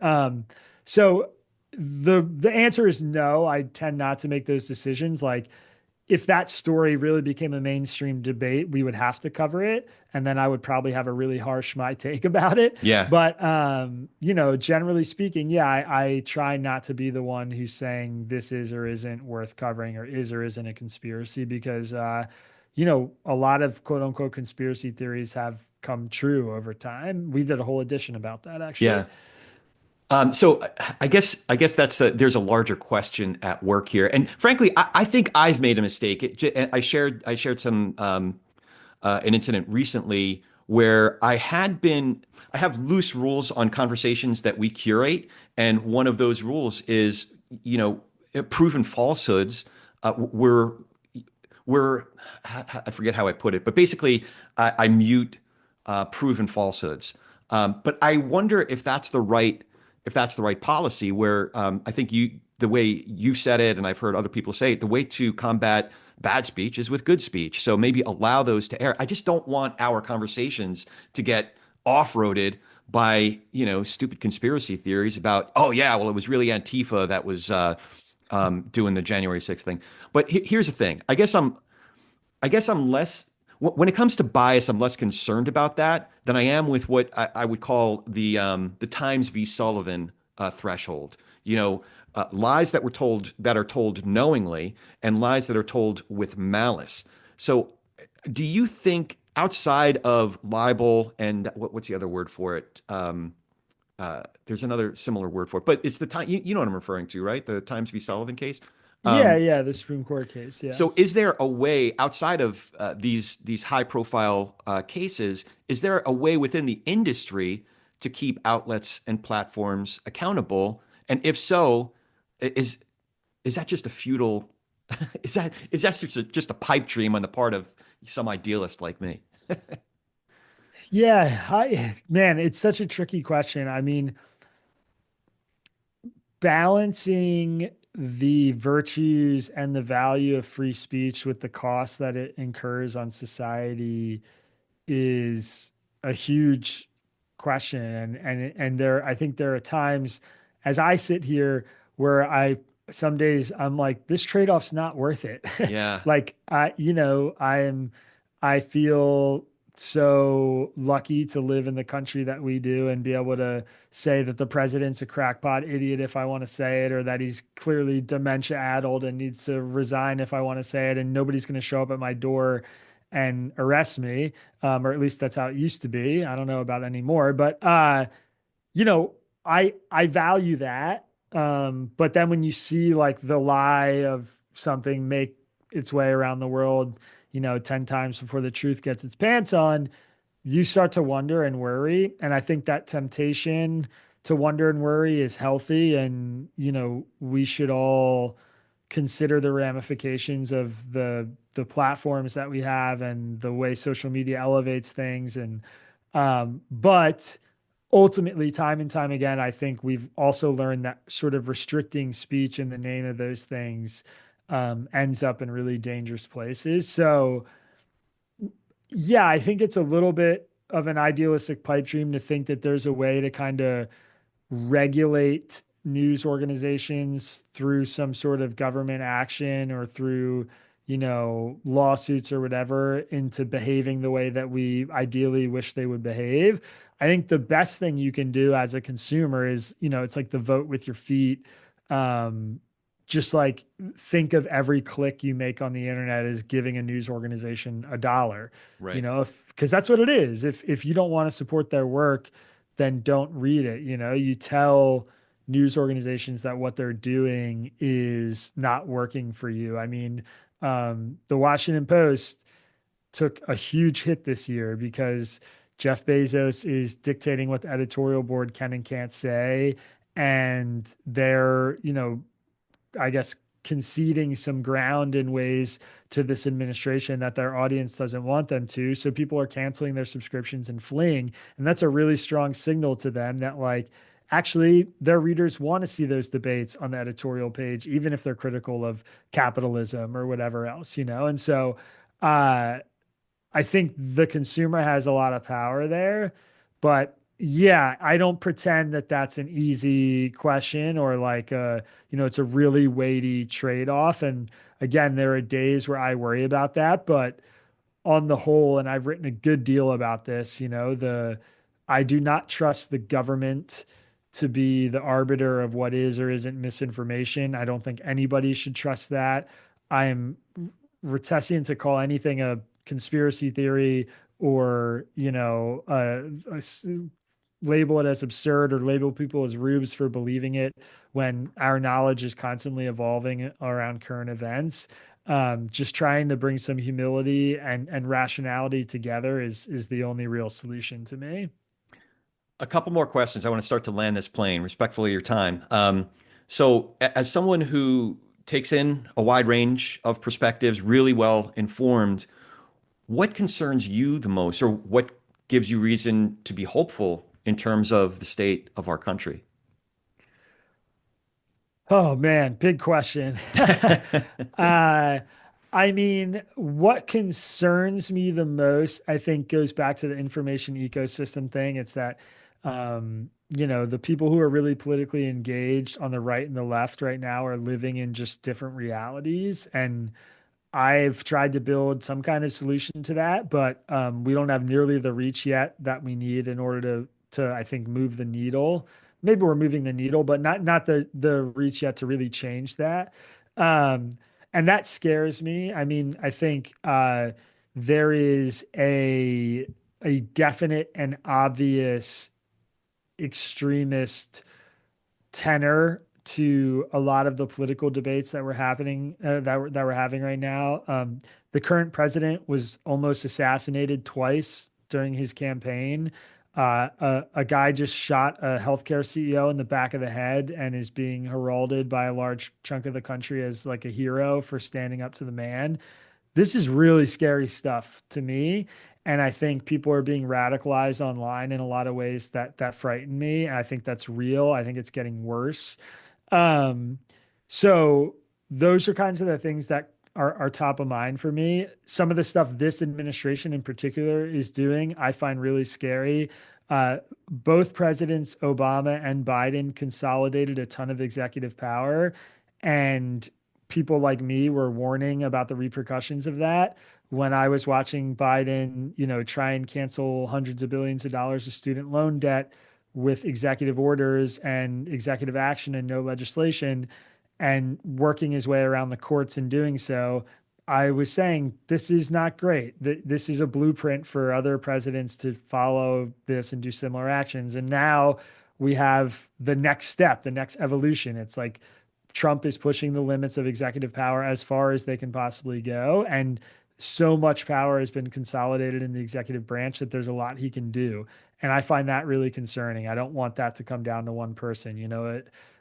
So the answer is no. I tend not to make those decisions. Like, if that story really became a mainstream debate, we would have to cover it. And then I would probably have a really harsh my take about it. Yeah. But, generally speaking, yeah, I try not to be the one who's saying this is or isn't worth covering or isn't a conspiracy because, a lot of quote unquote conspiracy theories have come true over time. We did a whole edition about that actually. Yeah. So I guess there's a larger question at work here, and frankly, I think I've made a mistake. I shared some an incident recently where I have loose rules on conversations that we curate, and one of those rules is proven falsehoods. We're I forget how I put it, but basically I mute proven falsehoods. But I wonder if that's the right policy. Where I think the way you said it, and I've heard other people say it, the way to combat bad speech is with good speech. So maybe allow those to air. I just don't want our conversations to get off-roaded by, stupid conspiracy theories about, oh yeah, well, it was really Antifa that was doing the January 6th thing. But here's the thing. I guess I'm less when it comes to bias, I'm less concerned about that than I am with what I would call the Times v. Sullivan threshold. Lies that are told knowingly, and lies that are told with malice. So, do you think outside of libel and what's the other word for it? There's another similar word for it, but it's the time. You know what I'm referring to, right? The Times v. Sullivan case. Yeah, yeah, the Supreme Court case. Yeah. So, is there a way outside of these high profile cases? Is there a way within the industry to keep outlets and platforms accountable? And if so, is is that just a futile? Is that just a pipe dream on the part of some idealist like me? Yeah, man, it's such a tricky question. I mean, balancing the virtues and the value of free speech with the cost that it incurs on society is a huge question. And there, I think there are times as I sit here where some days I'm like, this trade-off's not worth it. Yeah, Like I feel so lucky to live in the country that we do and be able to say that the president's a crackpot idiot if I want to say it, or that he's clearly dementia addled and needs to resign if I want to say it, and nobody's going to show up at my door and arrest me, or at least that's how it used to be. I don't know about anymore, but you know, I value that. But then when you see like the lie of something make its way around the world, 10 times before the truth gets its pants on, you start to wonder and worry. And I think that temptation to wonder and worry is healthy. And, we should all consider the ramifications of the platforms that we have and the way social media elevates things. And but ultimately, time and time again, I think we've also learned that sort of restricting speech in the name of those things ends up in really dangerous places. So yeah, I think it's a little bit of an idealistic pipe dream to think that there's a way to kind of regulate news organizations through some sort of government action or through, lawsuits or whatever into behaving the way that we ideally wish they would behave. I think the best thing you can do as a consumer is, it's like the vote with your feet. Um, just like think of every click you make on the internet as giving a news organization a dollar, right. because that's what it is. If you don't want to support their work, then don't read it. You tell news organizations that what they're doing is not working for you. I mean, the Washington Post took a huge hit this year because Jeff Bezos is dictating what the editorial board can and can't say. And they're, I guess, conceding some ground in ways to this administration that their audience doesn't want them to. So people are canceling their subscriptions and fleeing. And that's a really strong signal to them that, like, actually their readers want to see those debates on the editorial page, even if they're critical of capitalism or whatever else, And so uh, I think the consumer has a lot of power there, but yeah, I don't pretend that that's an easy question or like it's a really weighty trade-off. And again, there are days where I worry about that, but on the whole, and I've written a good deal about this, I do not trust the government to be the arbiter of what is or isn't misinformation. I don't think anybody should trust that. I am reticent to call anything a conspiracy theory or label it as absurd or label people as rubes for believing it when our knowledge is constantly evolving around current events. Just trying to bring some humility and rationality together is the only real solution to me. A couple more questions. I want to start to land this plane, respectfully of your time. So, as someone who takes in a wide range of perspectives, really well informed, what concerns you the most, or what gives you reason to be hopeful in terms of the state of our country? Oh man, big question. uh, I mean, what concerns me the most, I think, goes back to the information ecosystem thing. It's that The people who are really politically engaged on the right and the left right now are living in just different realities. And I've tried to build some kind of solution to that, but we don't have nearly the reach yet that we need in order to I think move the needle. Maybe we're moving the needle, but not the reach yet to really change that. Um, and that scares me. I mean, I think there is a definite and obvious extremist tenor to a lot of the political debates that were happening that we're having right now. The current president was almost assassinated twice during his campaign. A guy just shot a healthcare CEO in the back of the head and is being heralded by a large chunk of the country as like a hero for standing up to the man. This is really scary stuff to me. And I think people are being radicalized online in a lot of ways that frighten me. And I think that's real. I think it's getting worse. Um, so those are kinds of the things that are top of mind for me. Some of the stuff this administration in particular is doing, I find really scary. Both presidents, Obama and Biden, consolidated a ton of executive power, and people like me were warning about the repercussions of that. When I was watching Biden, try and cancel hundreds of billions of dollars of student loan debt with executive orders and executive action and no legislation, and working his way around the courts in doing so, I was saying this is not great. This is a blueprint for other presidents to follow this and do similar actions. And now we have the next step, the next evolution. It's like Trump is pushing the limits of executive power as far as they can possibly go. And so much power has been consolidated in the executive branch that there's a lot he can do. And I find that really concerning. I don't want that to come down to one person.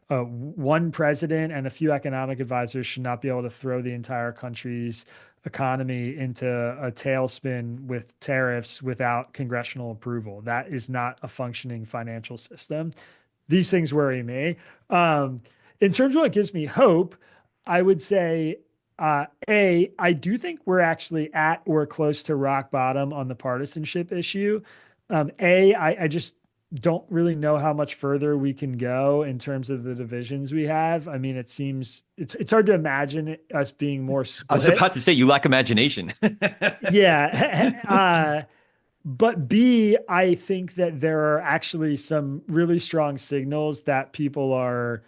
One president and a few economic advisors should not be able to throw the entire country's economy into a tailspin with tariffs without congressional approval. That is not a functioning financial system. These things worry me. In terms of what gives me hope, I would say, I do think we're actually at or close to rock bottom on the partisanship issue. I just don't really know how much further we can go in terms of the divisions we have. I mean, it seems it's hard to imagine us being more I was split. about to say you lack imagination. Yeah. But B, I think that there are actually some really strong signals that people are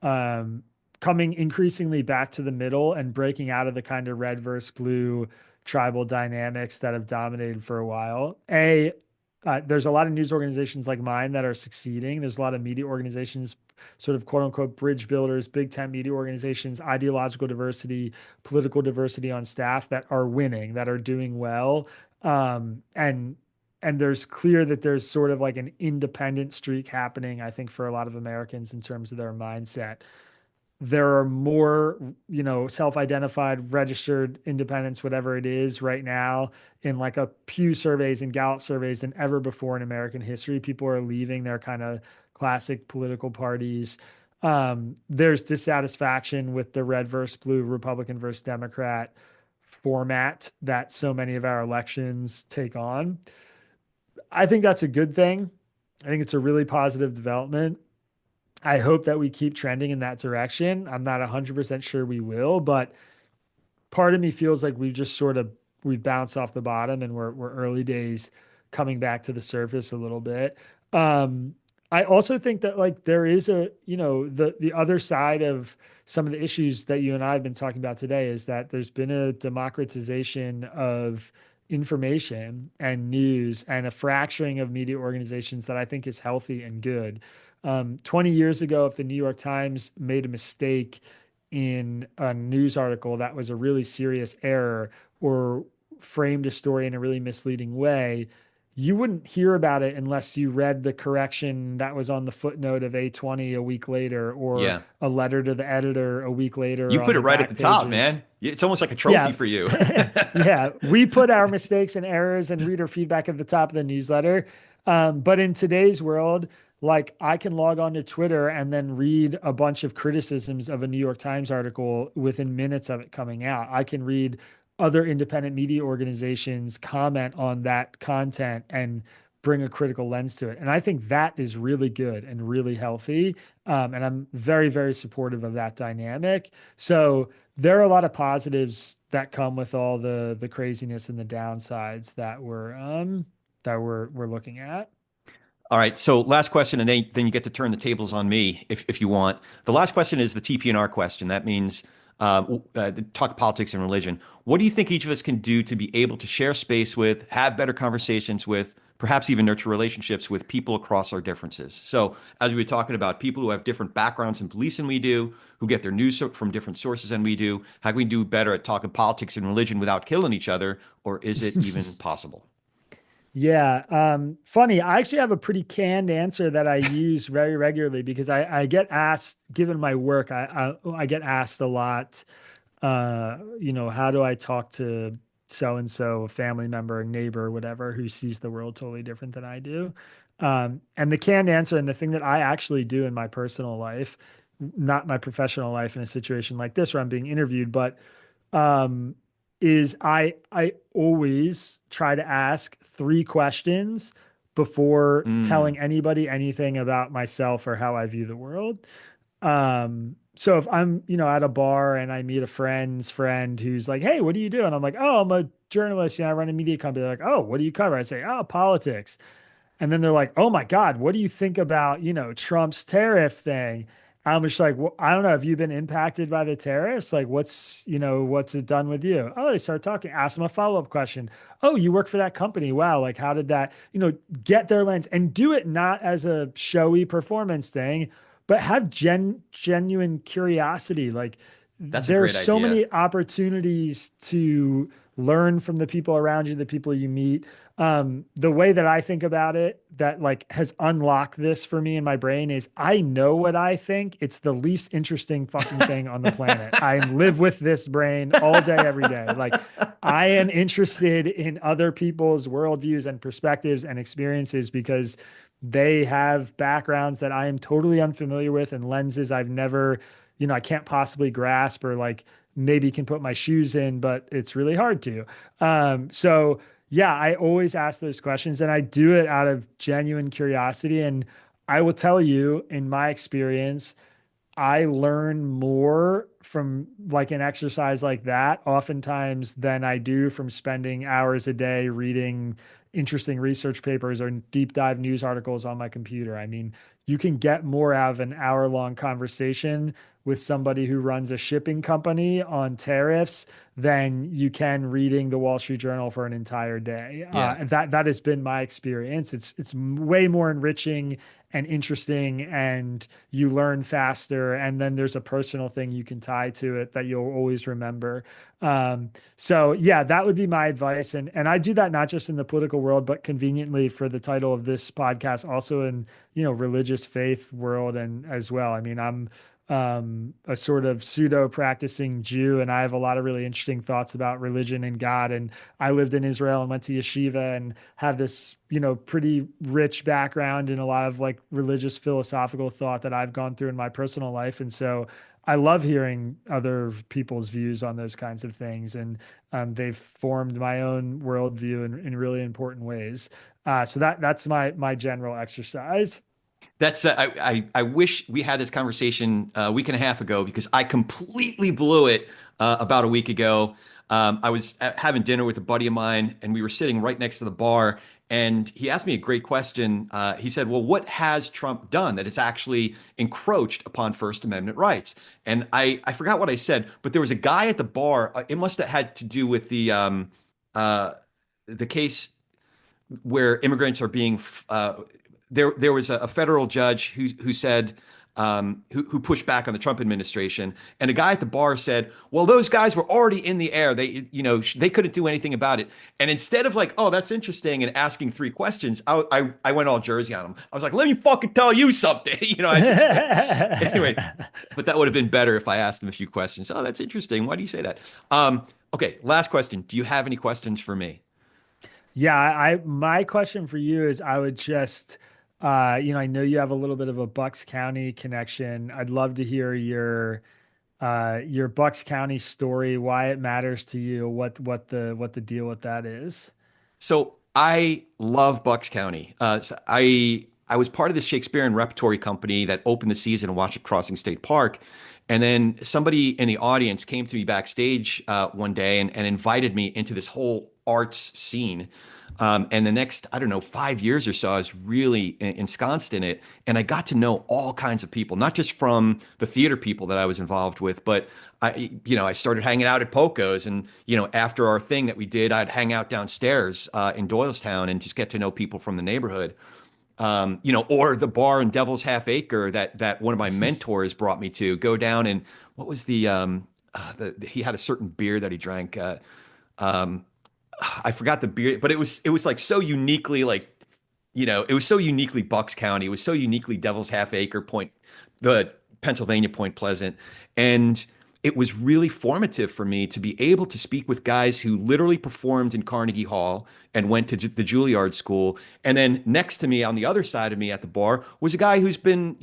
um, coming increasingly back to the middle and breaking out of the kind of red versus blue tribal dynamics that have dominated for a while. There's a lot of news organizations like mine that are succeeding. There's a lot of media organizations, sort of quote unquote bridge builders, big tent media organizations, ideological diversity, political diversity on staff that are winning, that are doing well. And there's clear that there's sort of like an independent streak happening, I think, for a lot of Americans in terms of their mindset. There are more, self-identified, registered independents, whatever it is, right now in like a Pew surveys and Gallup surveys than ever before in American history. People are leaving their kind of classic political parties. There's dissatisfaction with the red versus blue, Republican versus Democrat format that so many of our elections take on. I think that's a good thing. I think it's a really positive development. I hope that we keep trending in that direction. I'm not 100% sure we will, but part of me feels like we've bounced off the bottom and we're early days coming back to the surface a little bit. Um, I also think that like there is the other side of some of the issues that you and I have been talking about today is that there's been a democratization of information and news and a fracturing of media organizations that I think is healthy and good. 20 years ago, if the New York Times made a mistake in a news article that was a really serious error or framed a story in a really misleading way, you wouldn't hear about it unless you read the correction that was on the footnote of A20 a week later or Yeah. a letter to the editor a week You later on put it the right at back the top, pages. man. It's almost like a trophy Yeah. for you. Yeah. We put our mistakes and errors and reader feedback at the top of the newsletter. But in today's world, like I can log on to Twitter and then read a bunch of criticisms of a New York Times article within minutes of it coming out. I can read other independent media organizations comment on that content and bring a critical lens to it. And I think that is really good and really healthy. And I'm very, very supportive of that dynamic. So there are a lot of positives that come with all the craziness and the downsides that we're looking at. All right. So last question, and then you get to turn the tables on me if you want. The last question is the TP&R question. That means talk politics and religion. What do you think each of us can do to be able to share space with, have better conversations with, perhaps even nurture relationships with people across our differences? So as we were talking about people who have different backgrounds and beliefs than we do, who get their news from different sources than we do, how can we do better at talking politics and religion without killing each other, or is it even possible? Yeah. Funny. I actually have a pretty canned answer that I use very regularly because I get asked, given my work, I get asked a lot, how do I talk to so and so, a family member, a neighbor, whatever, who sees the world totally different than I do. And the canned answer and the thing that I actually do in my personal life, not my professional life in a situation like this where I'm being interviewed, but um, is I always try to ask three questions before Mm, telling anybody anything about myself or how I view the world. So if I'm, at a bar and I meet a friend's friend who's like, "Hey, what do you do?" And I'm like, "Oh, I'm a journalist. I run a media company." They're like, "Oh, what do you cover?" I say, "Oh, politics." And then they're like, "Oh my God, what do you think about, Trump's tariff thing?" I'm just like, well, I don't know. Have you been impacted by the tariffs? Like, what's it done with you? Oh, they start talking, ask them a follow-up question. Oh, you work for that company. Wow. Like, how did that, get their lens and do it not as a showy performance thing, but have genuine curiosity. Like, that's a there's great so idea. many opportunities to learn from the people around you, the people you meet. The way that I think about it that like has unlocked this for me in my brain is I know what I think. It's the least interesting fucking thing on the planet. I live with this brain all day, every day. Like I am interested in other people's worldviews and perspectives and experiences because they have backgrounds that I am totally unfamiliar with and lenses I've never, I can't possibly grasp or like maybe can put my shoes in, but it's really hard to. So yeah, I always ask those questions and I do it out of genuine curiosity. And I will tell you, in my experience, I learn more from like an exercise like that oftentimes than I do from spending hours a day reading interesting research papers or deep dive news articles on my computer. I mean, you can get more out of an hour-long conversation with somebody who runs a shipping company on tariffs than you can reading the Wall Street Journal for an entire day. Yeah. That has been my experience. It's way more enriching and interesting, and you learn faster. And then there's a personal thing you can tie to it that you'll always remember. So yeah, that would be my advice. And I do that not just in the political world, but conveniently for the title of this podcast, also in, religious faith world and as well. I mean, I'm a sort of pseudo practicing Jew, and I have a lot of really interesting thoughts about religion and God. And I lived in Israel and went to yeshiva and have this, pretty rich background in a lot of like religious philosophical thought that I've gone through in my personal life. And so I love hearing other people's views on those kinds of things. And they've formed my own worldview in really important ways. So that's my general exercise. That's I wish we had this conversation a week and a half ago because I completely blew it about a week ago. I was having dinner with a buddy of mine, and we were sitting right next to the bar. And he asked me a great question. He said, "Well, what has Trump done that has actually encroached upon First Amendment rights?" And I forgot what I said, but there was a guy at the bar. It must have had to do with uh, the case where immigrants are being there was a federal judge who said who pushed back on the Trump administration, and a guy at the bar said, "Well, those guys were already in the air. They couldn't do anything about it." And instead of like, "Oh, that's interesting," and asking three questions, I went all Jersey on him. I was like, "Let me fucking tell you something." I just anyway. But that would have been better if I asked him a few questions. Oh, that's interesting. Why do you say that? Okay, last question. Do you have any questions for me? Yeah, my question for you is I would just I know you have a little bit of a Bucks County connection. I'd love to hear your Bucks County story, why it matters to you, what the deal with that is. So I love Bucks County. I was part of the Shakespearean repertory company that opened the season and watched at Crossing State Park. And then somebody in the audience came to me backstage one day and invited me into this whole arts scene. And the next, I don't know, 5 years or so, I was really ensconced in it. And I got to know all kinds of people, not just from the theater people that I was involved with, but I started hanging out at Poco's. And, after our thing that we did, I'd hang out downstairs in Doylestown and just get to know people from the neighborhood. Or the bar in Devil's Half Acre that one of my mentors brought me to. Go down and what was he had a certain beer that he drank. Um, I forgot the beer, but it was like so uniquely it was so uniquely Bucks County. It was so uniquely Devil's Half Acre Point, the Pennsylvania Point Pleasant, and it was really formative for me to be able to speak with guys who literally performed in Carnegie Hall and went to the Juilliard School. And then next to me, on the other side of me at the bar, was a guy who's been,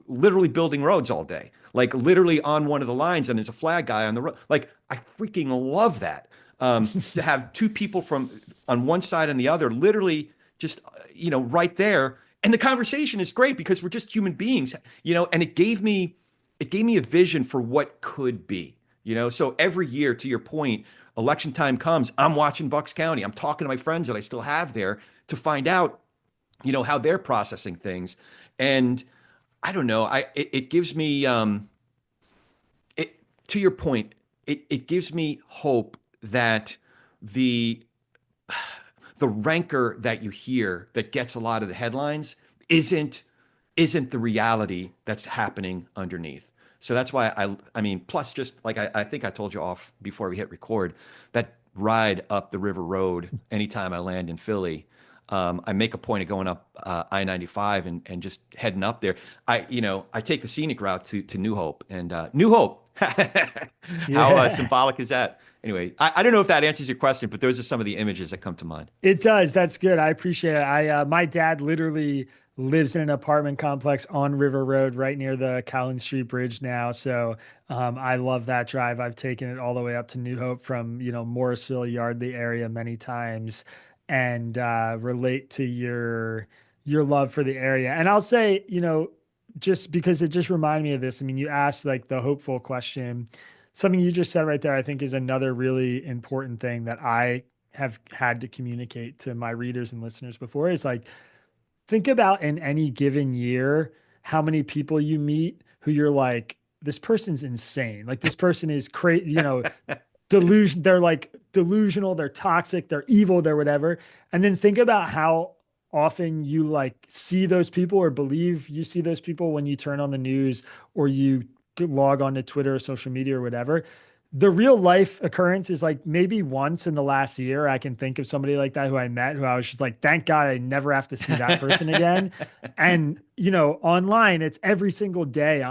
literally building roads all day, like literally on one of the lines, and there's a flag guy on the road. Like, I freaking love that. To have two people from on one side and the other, literally just, right there. And the conversation is great because we're just human beings, and it gave me a vision for what could be, so every year, to your point, election time comes, I'm watching Bucks County. I'm talking to my friends that I still have there to find out, how they're processing things. And I don't know, it gives me, to your point, it gives me hope that the the rancor that you hear that gets a lot of the headlines isn't the reality that's happening underneath. So that's why I mean, plus just like I think I told you off before we hit record, that ride up the River Road anytime I land in Philly, I make a point of going up I-95 and just heading up there. I take the scenic route to New Hope and New Hope. How Yeah. symbolic is that? Anyway, I don't know if that answers your question, but those are some of the images that come to mind. It does. That's good. I appreciate it. My dad literally lives in an apartment complex on River Road right near the Cowland Street Bridge now. So I love that drive. I've taken it all the way up to New Hope from, Morrisville, Yardley area many times and relate to your love for the area. And I'll say, just because it just reminded me of this. I mean, you asked like the hopeful question. Something you just said right there, I think is another really important thing that I have had to communicate to my readers and listeners before is like, think about in any given year how many people you meet who you're like, this person's insane. Like this person is crazy, they're like delusional, they're toxic, they're evil, they're whatever. And then think about how often you like see those people or believe you see those people when you turn on the news or you log on to Twitter or social media or whatever. The real life occurrence is like maybe once in the last year, I can think of somebody like that who I met who I was just like, thank God I never have to see that person again. And, online, it's every single day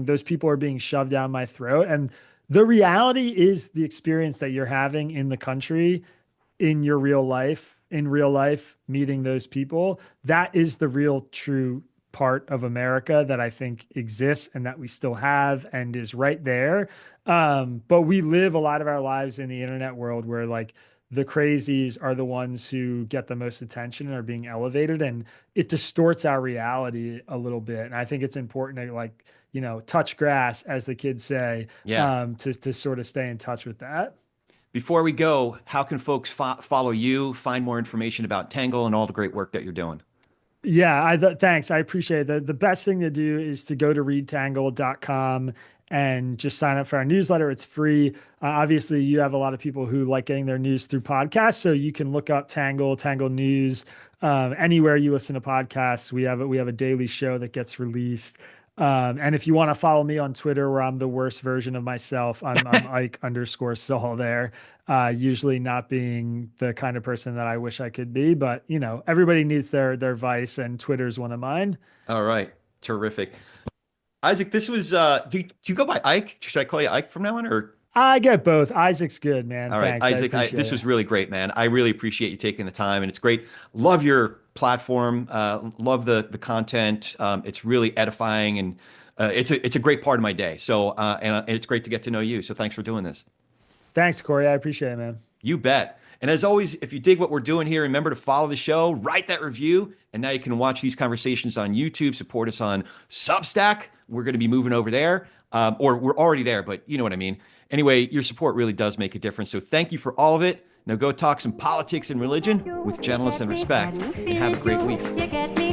those people are being shoved down my throat. And the reality is the experience that you're having in the country in your in real life, meeting those people. That is the real true part of America that I think exists and that we still have and is right there. But we live a lot of our lives in the internet world where like the crazies are the ones who get the most attention and are being elevated, and it distorts our reality a little bit. And I think it's important to like, touch grass, as the kids say, Yeah. to sort of stay in touch with that. Before we go, how can folks follow you, find more information about Tangle and all the great work that you're doing? Yeah, thanks. I appreciate it. The best thing to do is to go to readtangle.com and just sign up for our newsletter. It's free. Obviously, you have a lot of people who like getting their news through podcasts, so you can look up Tangle News anywhere you listen to podcasts. We have a daily show that gets released. And if you want to follow me on Twitter, where I'm the worst version of myself, I'm Ike_Saul there. Usually not being the kind of person that I wish I could be, but everybody needs their vice, and Twitter's one of mine. All right. Terrific. Isaac, this was do you go by Ike? Should I call you Ike from now on or I get both. Isaac's good, man. all right, Thanks. I Isaac, appreciate this it. was really great, man. I really appreciate you taking the time and it's great. Love your platform. Love the content. It's really edifying and it's a great part of my day. So and it's great to get to know you. So thanks for doing this. Thanks, Corey. I appreciate it, man. You bet. And as always, if you dig what we're doing here, remember to follow the show, write that review, and now you can watch these conversations on YouTube, support us on Substack. We're going to be moving over there, or we're already there, but you know what I mean. Anyway, your support really does make a difference. So thank you for all of it. Now go talk some politics and religion with gentleness and respect, and have a great week. You get me.